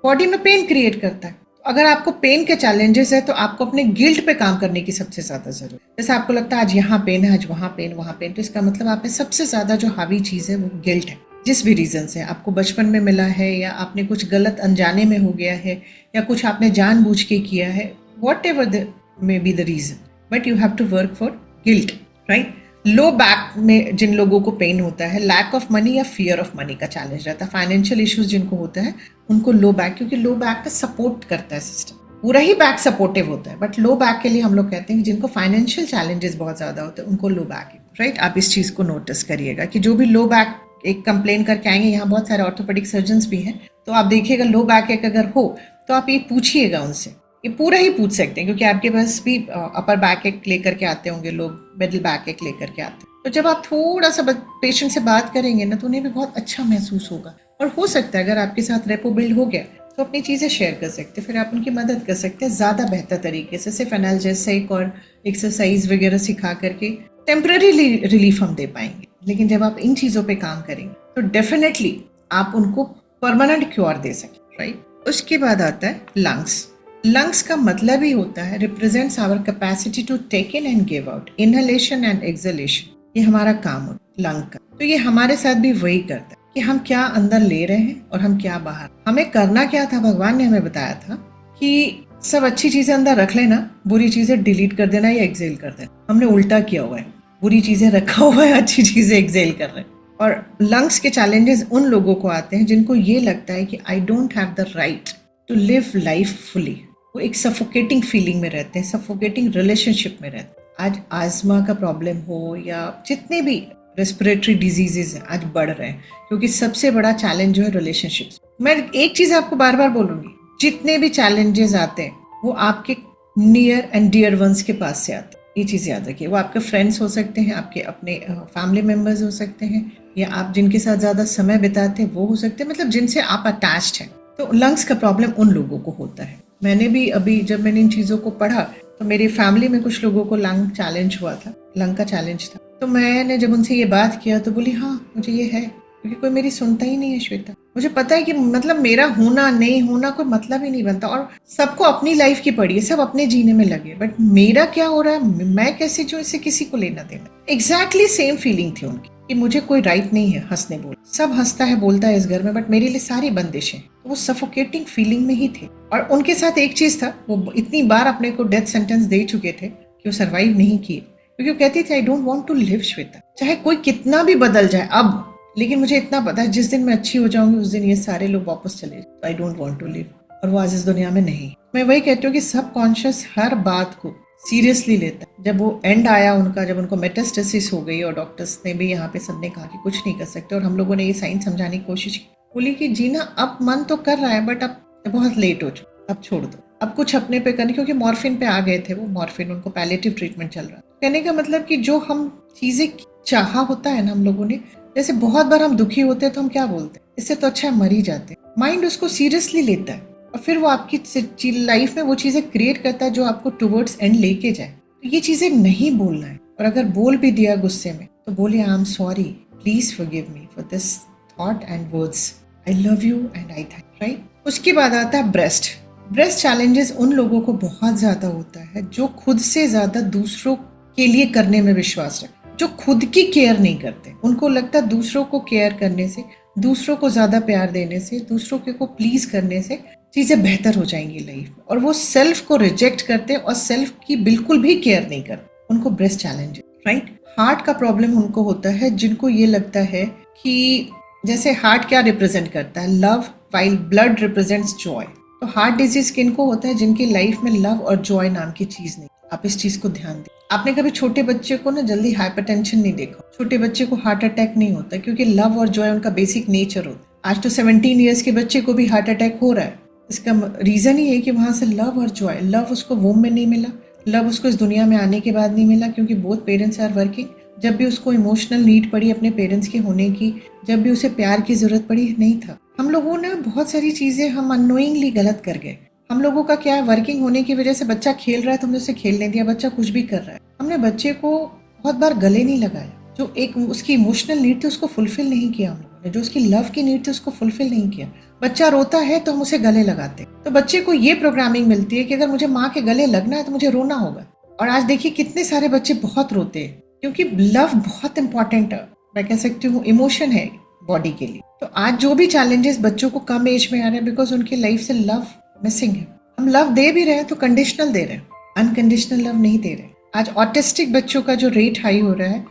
बॉडी में पेन क्रिएट करता है। तो अगर आपको पेन के चैलेंजेस है तो आपको अपने गिल्ट पे काम करने की सबसे ज्यादा जरूरत। जैसे आपको लगता है आज यहाँ पेन है, आज वहाँ पेन, वहाँ पेन, तो इसका मतलब आप में सबसे ज्यादा जो हावी चीज है वो गिल्ट है। जिस भी रीजन से आपको बचपन में मिला है, या आपने कुछ गलत अनजाने में हो गया है, या कुछ आपने जानबूझ के किया है, whatever may be the reason, but you have to work for guilt. Right. Low back में जिन लोगों को पेन होता है, लैक ऑफ मनी या फियर ऑफ मनी का चैलेंज रहता है, फाइनेंशियल इश्यूज जिनको होता है उनको लो बैक, क्योंकि लो बैक का सपोर्ट करता है सिस्टम, पूरा ही बैक सपोर्टिव होता है, बट लो बैक के लिए हम लोग कहते हैं कि जिनको फाइनेंशियल चैलेंजेस बहुत ज्यादा होते हैं उनको लो बैक है, राइट। आप इस चीज को नोटिस करिएगा कि जो भी लो बैक एक कंप्लेन करके आएंगे, यहाँ बहुत सारे ऑर्थोपेडिक सर्जन्स भी हैं, तो आप देखिएगा लो बैक एक अगर हो तो आप ये पूछिएगा उनसे, ये पूरा ही पूछ सकते हैं, क्योंकि आपके पास भी अपर बैक एक लेकर के आते होंगे लोग, मिडिल बैक एक लेकर के आते हैं, तो जब आप थोड़ा सा पेशेंट से बात करेंगे ना तो उन्हें भी बहुत अच्छा महसूस होगा, और हो सकता है अगर आपके साथ रेपो बिल्ड हो गया तो अपनी चीज़ें शेयर कर सकते हैं, फिर आप उनकी मदद कर सकते हैं ज़्यादा बेहतर तरीके से, सिर्फ एनाल्जेसिक और एक्सरसाइज वगैरह सिखा करके टेम्पररी रिलीफ हम दे पाएंगे, लेकिन जब आप इन चीज़ों पे काम करेंगे तो डेफिनेटली आप उनको परमानेंट क्योर दे सकें, राइट। उसके बाद आता है लंग्स। लंग्स का मतलब ही होता है represents our capacity to take in and give out, inhalation and exhalation, ये हमारा काम होता है लंग का। तो ये हमारे साथ भी वही करता है कि हम क्या अंदर ले रहे हैं और हम क्या बाहर। हमें करना क्या था, भगवान ने हमें बताया था कि सब अच्छी चीजें अंदर रख लेना, बुरी चीजें डिलीट कर देना या एक्सेल कर देना। हमने उल्टा किया हुआ है, बुरी चीजें रखा हुआ है, अच्छी चीजें एक्सेल कर रहे हैं। और लंग्स के चैलेंजेस उन लोगों को आते हैं जिनको ये लगता है कि I don't have the right to live life fully, वो एक सफोकेटिंग फीलिंग में रहते हैं, सफोकेटिंग रिलेशनशिप में रहते हैं। आज आजमा का प्रॉब्लम हो या जितने भी रेस्पिरेटरी डिजीजेज हैं आज बढ़ रहे हैं, क्योंकि सबसे बड़ा चैलेंज जो है रिलेशनशिप्स। मैं एक चीज आपको बार बार बोलूंगी, जितने भी चैलेंजेस आते हैं वो आपके नियर एंड डियर वंस के पास से आते हैं, ये चीज याद रखिए। वो आपके फ्रेंड्स हो सकते हैं, आपके अपने फैमिली मेंबर्स हो सकते हैं, या आप जिनके साथ ज्यादा समय बिताते हैं वो हो सकते हैं, मतलब जिनसे आप अटैच्ड हैं। तो लंग्स का प्रॉब्लम उन लोगों को होता है। मैंने भी अभी जब मैंने इन चीज़ों को पढ़ा तो मेरी फैमिली में कुछ लोगों को लंग चैलेंज हुआ था, लंग का चैलेंज था, तो मैंने जब उनसे ये बात किया तो बोली हाँ मुझे ये है, क्योंकि कोई मेरी सुनता ही नहीं है श्वेता। मुझे पता है कि मतलब मेरा होना नहीं होना कोई मतलब ही नहीं बनता, और सबको अपनी लाइफ की पड़ी है, सब अपने जीने में लगे, बट मेरा क्या हो रहा है, मैं कैसे जो इससे किसी को लेना देना। एग्जैक्टली सेम फीलिंग थी उनकी कि मुझे कोई राइट नहीं है हंसने बोल, सब हंसता है बोलता है इस घर में, बट मेरे लिए सारी बंदिशें, तो वो सफोकेटिंग फीलिंग में ही थे। और उनके साथ एक चीज था, वो इतनी बार अपने को डेथ सेंटेंस दे चुके थे कि वो सरवाइव नहीं किए, क्योंकि वो कहती थी I don't want to live Shweta, चाहे कोई कितना भी बदल जाए अब, लेकिन मुझे इतना पता है जिस दिन मैं अच्छी हो जाऊंगी उस दिन ये सारे लोग वापस चले जाए, I don't want to live. और वो आज इस दुनिया में नहीं। मैं वही कहती हूँ कि सब कॉन्शियस हर बात को सीरियसली लेता है। जब वो एंड आया उनका, जब उनको मेटास्टेसिस हो गई और डॉक्टर्स ने भी यहाँ पे सबने कहा कि कुछ नहीं कर सकते, और हम लोगों ने ये साइंस समझाने की कोशिश की, बोली कि जीना अब मन तो कर रहा है बट अब बहुत लेट हो चुका, अब छोड़ दो, अब कुछ अपने पे करने, क्योंकि मॉर्फिन पे आ गए थे वो, मॉर्फिन उनको पैलेटिव ट्रीटमेंट चल रहा। कहने का मतलब कि जो हम चीजें चाहा होता है ना हम लोगों ने, जैसे बहुत बार हम दुखी होते हैं तो हम क्या बोलते हैं, इससे तो अच्छा मर ही जाते। माइंड उसको सीरियसली लेता है और फिर वो आपकी लाइफ में वो चीजें क्रिएट करता है जो आपको टुवर्ड्स एंड लेके जाए। तो ये चीजें नहीं बोलना है, और अगर बोल भी दिया गुस्से में तो बोलिए I am sorry, please forgive me for this thought and words, I love you and I thank, right. उसके बाद आता है ब्रेस्ट। ब्रेस्ट चैलेंजेस उन लोगों को बहुत ज्यादा होता है जो खुद से ज्यादा दूसरों के लिए करने में विश्वास रखते, जो खुद की केयर नहीं करते। उनको लगता है दूसरों को केयर करने से, दूसरों को ज्यादा प्यार देने से, दूसरों को प्लीज करने से चीजें बेहतर हो जाएंगी लाइफ में, और वो सेल्फ को रिजेक्ट करते और सेल्फ की बिल्कुल भी केयर नहीं करते। उनको ब्रेस्ट चैलेंज, राइट। हार्ट का प्रॉब्लम उनको होता है जिनको ये लगता है कि जैसे हार्ट क्या रिप्रेजेंट करता है, love, while blood represents Joy. तो हार्ट डिजीज किनको होता है, जिनकी लाइफ में लव और जॉय नाम की चीज नहीं। आप इस चीज को ध्यान दें। आपने कभी छोटे बच्चे को ना जल्दी हाइपरटेंशन नहीं देखा, छोटे बच्चे को हार्ट अटैक नहीं होता, क्योंकि लव और जॉय उनका बेसिक नेचर होता है। आज तो 17 ईयर्स के बच्चे को भी हार्ट अटैक हो रहा है, इसका रीजन ही है कि वहां से लव और जॉय, लव उसको वोम में नहीं मिला, लव उसको इस दुनिया में आने के बाद नहीं मिला, क्योंकि बोथ पेरेंट्स आर वर्किंग। जब भी उसको इमोशनल नीड पड़ी अपने पेरेंट्स के होने की, जब भी उसे प्यार की जरूरत पड़ी, नहीं था। हम लोगों ने बहुत सारी चीजें हम अननोइंगली गलत कर गए। हम लोगों का क्या है, वर्किंग होने की वजह से बच्चा खेल रहा है तो हमने उसे खेलने दिया, बच्चा कुछ भी कर रहा है, हमने बच्चे को बहुत बार गले नहीं लगाया। जो एक उसकी इमोशनल नीड थी उसको फुलफिल नहीं किया हम लोगों ने, जो उसकी लव की नीड थी उसको फुलफिल नहीं किया। बच्चा रोता है तो हम उसे गले लगाते, तो बच्चे को ये प्रोग्रामिंग मिलती है कि अगर मुझे माँ के गले लगना है तो मुझे रोना होगा। और आज देखिए कितने सारे बच्चे बहुत रोते हैं, क्योंकि लव बहुत इंपॉर्टेंट, मैं कह सकती हूँ इमोशन है बॉडी के लिए। तो आज जो भी चैलेंजेस बच्चों को कम एज में आ रहे हैं, बिकॉज उनकी लाइफ से लव मिसिंग है। हम लव दे भी रहे हैं तो कंडीशनल दे रहे हैं, अनकंडीशनल लव नहीं दे रहे। आज ऑटिस्टिक बच्चों का जो रेट हाई हो रहा है,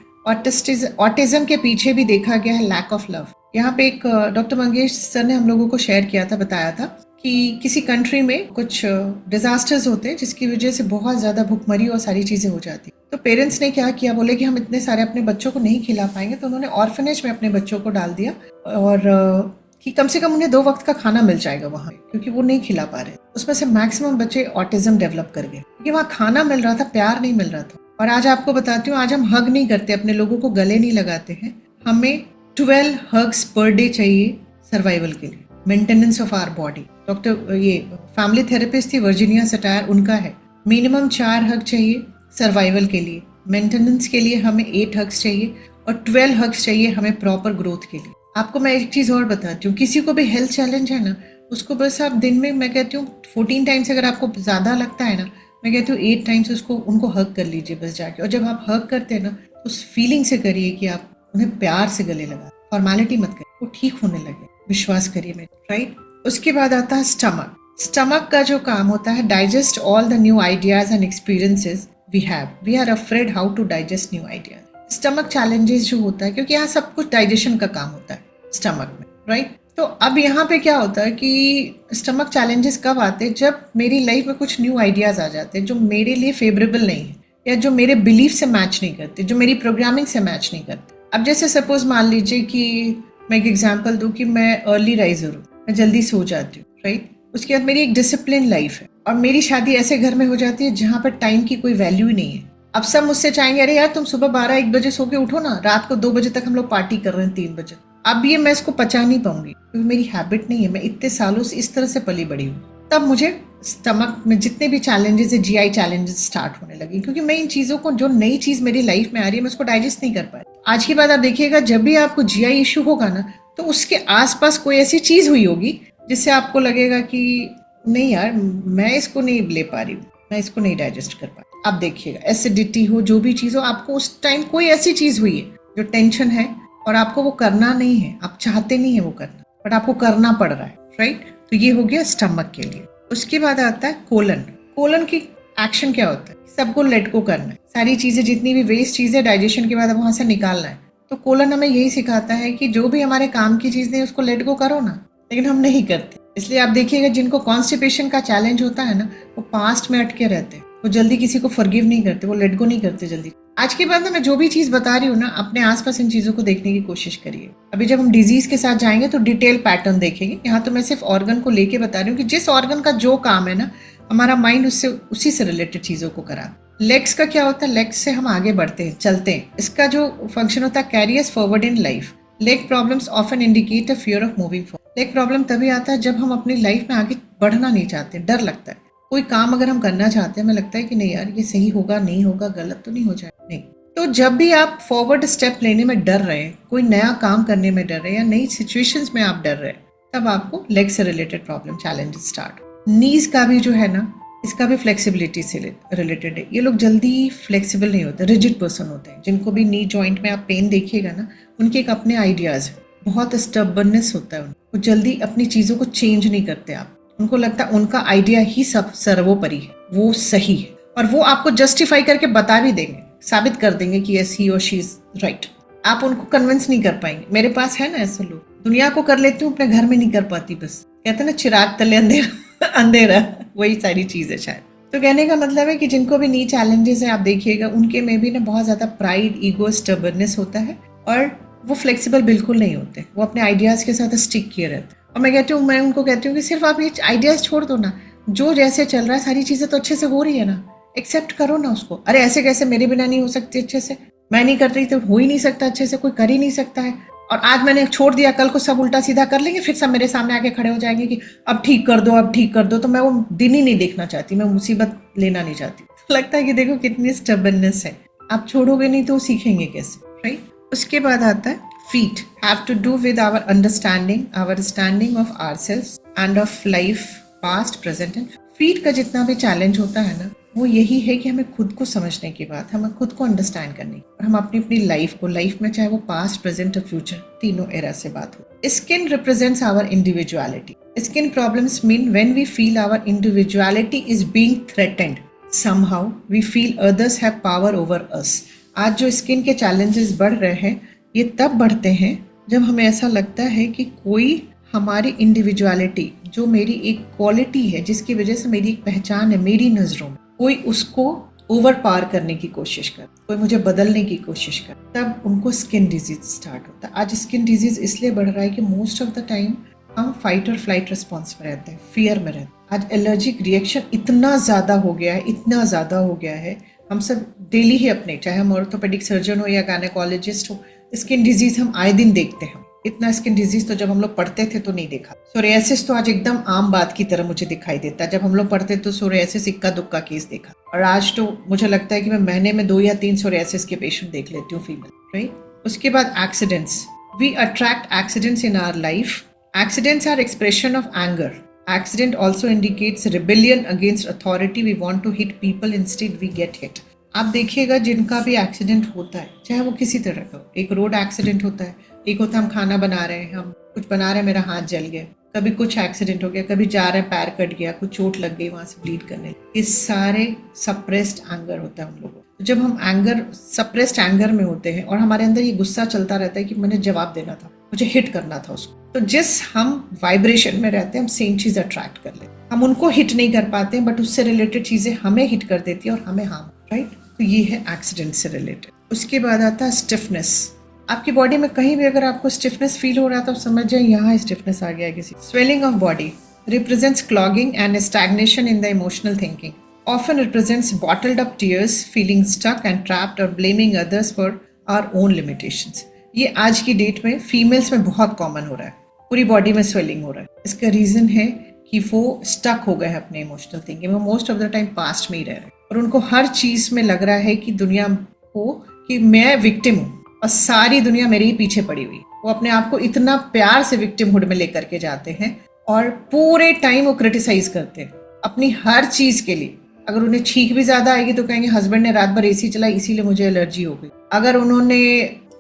ऑटिज्म के पीछे भी देखा गया है लैक ऑफ लव। यहाँ पे एक डॉक्टर मंगेश सर ने हम लोगों को शेयर किया था, बताया था कि किसी कंट्री में कुछ डिजास्टर्स होते हैं जिसकी वजह से बहुत ज्यादा भुखमरी और सारी चीजें हो जाती। तो पेरेंट्स ने क्या किया, बोले कि हम इतने सारे अपने बच्चों को नहीं खिला पाएंगे, तो उन्होंने ऑर्फनेज में अपने बच्चों को डाल दिया और कि कम से कम उन्हें 2 वक्त का खाना मिल जाएगा वहाँ, क्योंकि वो नहीं खिला पा रहे। उसमें से मैक्सिमम बच्चे ऑटिज्म डेवलप कर गए क्योंकि वहाँ खाना मिल रहा था, प्यार नहीं मिल रहा था। और आज आपको बताती हूँ, आज हम हग नहीं करते, अपने लोगों को गले नहीं लगाते हैं। हमें 12 हग्स पर डे चाहिए सर्वाइवल के लिए, maintenance of our body. Doctor ये फैमिली थेरेपिस्ट थी वर्जीनिया सटायर, उनका है मिनिमम 4 हग चाहिए सर्वाइवल के लिए। मेंटेनेंस के लिए हमें 8 हग्स चाहिए और 12 हग्स चाहिए हमें प्रॉपर ग्रोथ के लिए। आपको मैं एक चीज और बताती हूँ, किसी को भी हेल्थ चैलेंज है ना, उसको बस आप दिन में, मैं कहती हूँ 14 टाइम्स, अगर आपको ज्यादा लगता है ना, मैं कहती हूँ 8 टाइम्स उनको हग कर लीजिए बस जाके। और जब आप हग करते हैं ना, तो उस फीलिंग से करिए कि आप उन्हें प्यार से गले लगा, फॉर्मेलिटी मत करिए, वो ठीक होने लगे, विश्वास करिए मेरे, राइट। उसके बाद आता है स्टमक। स्टमक का जो काम होता है, digest all the new ideas and experiences we are afraid how to digest new ideas. Stomach challenges जो होता है, क्योंकि यहाँ सब कुछ डाइजेशन का काम होता है स्टमक में, राइट। तो अब यहाँ पे क्या होता है कि स्टमक चैलेंजेस कब आते हैं, जब मेरी लाइफ में कुछ न्यू आइडियाज आ जाते हैं जो मेरे लिए फेवरेबल नहीं है, या जो मेरे बिलीफ से मैच नहीं करते, जो मेरी प्रोग्रामिंग से मैच नहीं करते। अब जैसे सपोज मान लीजिए कि मैं एक एग्जांपल दूं कि मैं अर्ली राइजर हूँ, मैं जल्दी सो जाती हूँ, राइट। उसके बाद मेरी एक डिसिप्लिन लाइफ है और मेरी शादी ऐसे घर में हो जाती है जहाँ पर टाइम की कोई वैल्यू ही नहीं है। अब सब मुझसे चाहेंगे, अरे यार तुम सुबह 12-1 बजे सो के उठो ना, रात को 2 बजे तक हम लोग पार्टी कर रहे हैं 3 बजे। अब ये मैं इसको पचा नहीं पाऊंगी क्योंकि मेरी हैबिट नहीं है, मैं इतने सालों से इस तरह से पली बड़ी हूँ। तब मुझे स्टमक में जितने भी चैलेंजेस है, जीआई चैलेंजेस स्टार्ट होने लगे, क्योंकि मैं इन चीजों को, जो नई चीज मेरी लाइफ में आ रही है, मैं उसको डाइजेस्ट नहीं कर पाई। आज की बात आप देखिएगा, जब भी आपको जीआई इशू होगा ना, तो उसके आसपास कोई ऐसी चीज हुई होगी जिससे आपको लगेगा कि नहीं यार, मैं इसको नहीं ले पा रही हूँ, मैं इसको नहीं डाइजेस्ट कर पा रही। आप देखिएगा, एसिडिटी हो, जो भी चीज हो, आपको उस टाइम कोई ऐसी चीज हुई है जो टेंशन है और आपको वो करना नहीं है, आप चाहते नहीं है वो करना, बट आपको करना पड़ रहा है, राइट। तो ये हो गया स्टमक के लिए। उसके बाद आता है कोलन। कोलन की एक्शन क्या होता है, सबको लेट गो करना है, सारी चीजें जितनी भी वेस्ट चीजें डाइजेशन के बाद वहां से निकालना है। तो कोलन हमें यही सिखाता है कि जो भी हमारे काम की चीज नहीं, उसको लेट गो करो ना, लेकिन हम नहीं करते। इसलिए आप देखिएगा, जिनको कॉन्स्टिपेशन का चैलेंज होता है ना, वो पास्ट में अटके रहते हैं, वो जल्दी किसी को फॉरगिव नहीं करते, वो लेट गो नहीं करते जल्दी। आज के बाद ना, मैं जो भी चीज बता रही हूँ ना, अपने आसपास इन चीजों को देखने की कोशिश करिए। अभी जब हम डिजीज के साथ जाएंगे तो डिटेल पैटर्न देखेंगे। यहाँ तो मैं सिर्फ ऑर्गन को लेके बता रही हूँ कि जिस ऑर्गन का जो काम है ना, हमारा माइंड उससे, उसी से रिलेटेड चीजों को करा। लेग्स का क्या होता है, लेग्स से हम आगे बढ़ते हैं, चलते हैं। इसका जो फंक्शन होता है, carriers forward in life. Leg problems often indicate a fear of moving forward. Leg problem तभी आता है जब हम अपनी लाइफ में आगे बढ़ना नहीं चाहते, डर लगता है। कोई काम अगर हम करना चाहते हैं, हमें लगता है कि नहीं यार, ये सही होगा, नहीं होगा, गलत तो नहीं हो जाए, नहीं। तो जब भी आप फॉरवर्ड स्टेप लेने में डर रहे हैं, कोई नया काम करने में डर रहे हैं, या नई सिचुएशंस में आप डर रहे हैं, तब आपको लेग से रिलेटेड प्रॉब्लम, चैलेंजेस स्टार्ट। नीज का भी जो है ना, इसका भी फ्लेक्सिबिलिटी से रिलेटेड है। ये लोग जल्दी फ्लेक्सिबल नहीं होते, रिजिड पर्सन होते हैं। जिनको भी नी जॉइंट में आप पेन देखिएगा ना, उनके एक अपने आइडियाज है, बहुत स्टबर्ननेस होता है उनको, वो जल्दी अपनी चीजों को चेंज नहीं करते। आप उनको लगता है उनका आइडिया ही सब सर्वोपरि है, वो सही है, और वो आपको जस्टिफाई करके बता भी देंगे, साबित कर देंगे कि यस, ही और शी इज राइट। आप उनको कन्विंस नहीं कर पाएंगे। मेरे पास है ना ऐसे लोग, दुनिया को कर लेती हूँ, अपने घर में नहीं कर पाती। बस कहते ना, चिराग तले अंधेरा अंधेरा, वही सारी चीज है शायद। तो कहने का मतलब है कि जिनको भी नी चैलेंजेस है, आप देखिएगा उनके में भी ना बहुत ज्यादा प्राइड, ईगो, स्टबर्ननेस होता है, और वो फ्लेक्सिबल बिल्कुल नहीं होते, वो अपने आइडियाज के साथ स्टिक किए रहते हैं। और मैं उनको कहती हूँ कि सिर्फ आप ये आइडियाज छोड़ दो ना, जो जैसे चल रहा है, सारी चीजें तो अच्छे से हो रही है ना, एक्सेप्ट करो ना उसको। अरे ऐसे कैसे, मेरे बिना नहीं हो सकती अच्छे से, मैं नहीं कर रही तो हो ही नहीं सकता अच्छे से, कोई कर ही नहीं सकता है। और आज मैंने छोड़ दिया, कल को सब उल्टा सीधा कर लेंगे, फिर सब मेरे सामने आके खड़े हो जाएंगे कि अब ठीक कर दो, अब ठीक कर दो। तो मैं वो दिन ही नहीं देखना चाहती, मैं मुसीबत लेना नहीं चाहती। लगता है कि देखो कितनी स्टबर्ननेस है, आप छोड़ोगे नहीं तो सीखेंगे कैसे, राइट। उसके बाद आता है feet. Have to do with our understanding of ourselves and of life, past, present and. Feet का जितना भी चैलेंज होता है ना, वो यही है कि हमें खुद को समझने के बाद, हमें खुद को अंडरस्टैंड करने और हम अपनी लाइफ को, लाइफ में चाहे वो पास्ट, प्रेजेंट और फ्यूचर, तीनों एरा से बात हो। Skin represents our individuality. Skin problems mean when we feel our individuality is being threatened. somehow we feel others have power over us. आज जो स्किन के चैलेंजेस बढ़ रहे हैं ये तब बढ़ते हैं जब हमें ऐसा लगता है कि कोई हमारी इंडिविजुअलिटी, जो मेरी एक क्वालिटी है जिसकी वजह से मेरी एक पहचान है मेरी नज़रों में, कोई उसको ओवर पार करने की कोशिश कर, कोई मुझे बदलने की कोशिश कर, तब उनको स्किन डिजीज स्टार्ट होता है। आज स्किन डिजीज इसलिए बढ़ रहा है कि मोस्ट ऑफ द टाइम हम फाइट और फ्लाइट रिस्पॉन्स में रहते हैं, फियर में रहते हैं। आज एलर्जिक रिएक्शन इतना ज़्यादा हो गया है, इतना ज़्यादा हो गया है, हम सब डेली ही अपने, चाहे हम ऑर्थोपेडिक सर्जन हो या गायनेकोलॉजिस्ट हो, स्किन डिजीज हम आए दिन देखते हैं। इतना स्किन डिजीज तो जब हम लोग पढ़ते थे तो नहीं देखा। सोरियासिस तो आज एकदम आम बात की तरह मुझे दिखाई देता है। जब हम लोग पढ़ते तो सोरियासिस इक्का दुक्का केस देखा, और आज तो मुझे लगता है कि मैं महीने में 2 या 3 सोरियासिस के पेशेंट देख लेती हूँ, फीमेल, राइट। उसके बाद accidents, we attract accidents in our life. Accidents are expression of anger. Accident also indicates rebellion against authority. We want to hit people, instead we get hit. आप देखिएगा जिनका भी एक्सीडेंट होता है, चाहे वो किसी तरह का, एक रोड एक्सीडेंट होता है, एक होता है हम खाना बना रहे हैं, हम कुछ बना रहे हैं, मेरा हाथ जल गया, कभी कुछ एक्सीडेंट हो गया, कभी जा रहे हैं पैर कट गया, कुछ चोट लग गई, वहां से ब्लीड करने लगे। ये सारे सप्रेस्ड एंगर होता है उन लोगों को। जब हम सप्रेस्ड एंगर में होते हैं और हमारे अंदर ये गुस्सा चलता रहता है कि मैंने जवाब देना था, मुझे हिट करना था उसको, तो जिस हम वाइब्रेशन में रहते हैं हम सेम चीज अट्रैक्ट कर लेते हैं। हम उनको हिट नहीं कर पाते हैं, बट उससे रिलेटेड चीजें हमें हिट कर देती है और हमें हार्म, राइट। तो ये है एक्सीडेंट से रिलेटेड। उसके बाद आता है स्टिफनेस। आपकी बॉडी में कहीं भी अगर आपको स्टिफनेस फील हो रहा है तो समझ जाए यहाँ स्टिफनेस आ गया है किसी। Swelling of body represents clogging and stagnation in the emotional thinking. Often represents bottled up tears, feeling stuck and trapped or blaming others for our own limitations. ये आज की डेट में फीमेल्स में बहुत कॉमन हो रहा है, पूरी बॉडी में स्वेलिंग हो रहा है। इसका रीजन है कि वो स्टक हो गए हैं अपने इमोशनल थिंकिंग में, most of the time past में ही रह रहे हैं और उनको हर चीज में लग रहा है कि दुनिया को कि मैं विक्टिम हूँ और सारी दुनिया मेरे ही पीछे पड़ी हुई। वो अपने आप को इतना प्यार से विक्टिमहुड में लेकर के जाते हैं और पूरे टाइम वो क्रिटिसाइज करते हैं अपनी हर चीज के लिए। अगर उन्हें छींक भी ज्यादा आएगी तो कहेंगे हस्बैंड ने रात भर एसी चलाई इसीलिए मुझे एलर्जी हो गई। अगर उन्होंने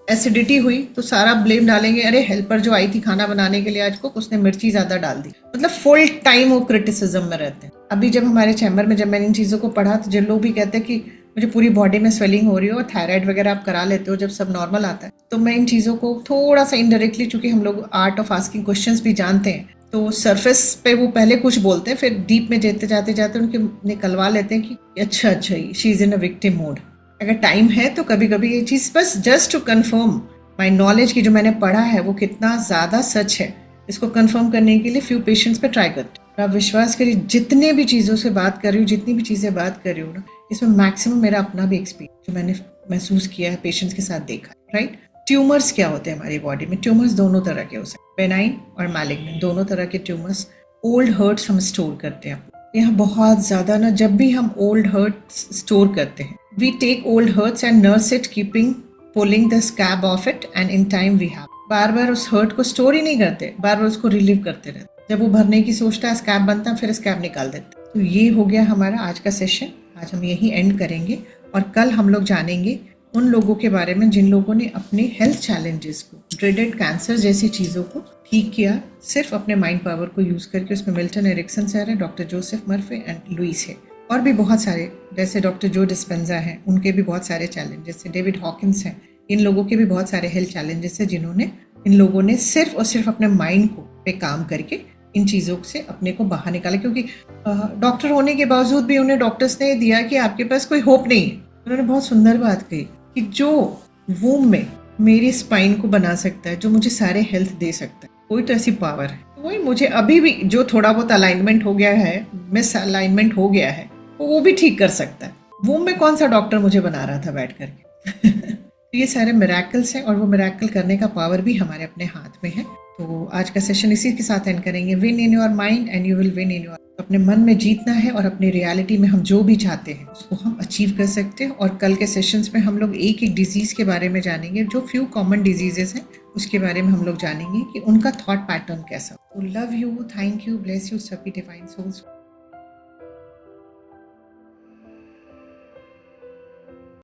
एसिडिटी हुई तो सारा ब्लेम डालेंगे, अरे हेल्पर जो आई थी खाना बनाने के लिए आज को, उसने मिर्ची ज्यादा डाल दी। मतलब फुल टाइम वो क्रिटिसिज्म में रहते हैं। अभी जब हमारे चैम्बर में जब मैंने इन चीजों को पढ़ा तो जिन लोग भी कहते हैं कि मुझे पूरी बॉडी में स्वेलिंग हो रही हो और थायराइड वगैरह आप करा लेते हो जब सब नॉर्मल आता है, तो मैं इन चीजों को थोड़ा सा इनडायरेक्टली, चूंकि हम लोग आर्ट ऑफ आस्किंग क्वेश्चंस भी जानते हैं, तो सरफेस पे वो पहले कुछ बोलते हैं, फिर डीप में जाते जाते उनके निकलवा लेते हैं कि अच्छा she is in a victim mode. अगर टाइम है तो कभी कभी ये चीज बस just to confirm my knowledge की जो मैंने पढ़ा है वो कितना ज्यादा सच है, इसको कंफर्म करने के लिए फ्यू पेशेंट्स पे ट्राई करते हैं। आप विश्वास करिए जितने भी चीजों से बात कर रही हूँ, जितनी भी चीजें बात कर रही हूँ ना, इसमें मैक्सिमम मेरा अपना भी एक्सपीरियंस जो मैंने महसूस किया है, पेशेंट्स के साथ देखा, राइट। ट्यूमर्स क्या होते हैं हमारी बॉडी में? ट्यूमर्स दोनों तरह के हो सकते हैं, बेनाइन और मैलिग्नेंट, दोनों तरह के ट्यूमर्स। ओल्ड हर्ट्स हम स्टोर करते हैं यहाँ बहुत ज्यादा ना। जब भी हम ओल्ड हर्ट्स स्टोर करते हैं, we take old hurts and nurse it, keeping pulling the scab off it, and in time we have. बार बार उस हर्ट को स्टोर ही नहीं करते, बार बार उसको रिलीव करते रहते। जब वो भरने की सोचता है, स्कैब बनता है, फिर स्कैब निकाल देते। तो ये हो गया हमारा आज का सेशन। आज हम यही एंड करेंगे और कल हम लोग जानेंगे उन लोगों के बारे में जिन लोगों ने अपने हेल्थ चैलेंजेस को, ड्रेडेड कैंसर जैसी चीज़ों को ठीक किया सिर्फ अपने माइंड पावर को यूज़ करके। उसमें मिल्टन एरिक्सन सर है, डॉक्टर जोसेफ मर्फे एंड लुइस है, और भी बहुत सारे, जैसे डॉक्टर जो डिस्पेंजा हैं, उनके भी बहुत सारे चैलेंजेस हैं, डेविड हॉकिंस हैं, इन लोगों के भी बहुत सारे हेल्थ चैलेंजेस हैं, जिन्होंने इन लोगों ने सिर्फ और सिर्फ अपने माइंड को पे काम करके इन चीज़ों से अपने को बाहर निकाला। क्योंकि डॉक्टर होने के बावजूद भी उन्हें डॉक्टर्स ने दिया कि आपके पास कोई होप नहीं है। उन्होंने बहुत सुंदर बात कही कि जो वूम में मेरी स्पाइन को बना सकता है, जो मुझे सारे हेल्थ दे सकता है, कोई तो ऐसी पावर है। वही मुझे अभी भी जो थोड़ा बहुत अलाइनमेंट हो गया है, मिस अलाइनमेंट हो गया है, वो भी ठीक कर सकता है। वूम में कौन सा डॉक्टर मुझे बना रहा था बैठ करके। तो ये सारे मिरेकल्स हैं और वो मिरेकल करने का पावर भी हमारे अपने हाथ में है। तो आज का सेशन इसी के साथ एंड करेंगे। Win in your mind and you will win in your. अपने मन में जीतना है और अपनी रियलिटी में हम जो भी चाहते हैं उसको हम अचीव कर सकते हैं। और कल के सेशंस में हम लोग एक एक डिजीज के बारे में जानेंगे, जो फ्यू कॉमन डिजीजेस हैं उसके बारे में हम लोग जानेंगे कि उनका थॉट पैटर्न कैसा। तो love you, thank you, bless you, सभी डिवाइन सोल्स।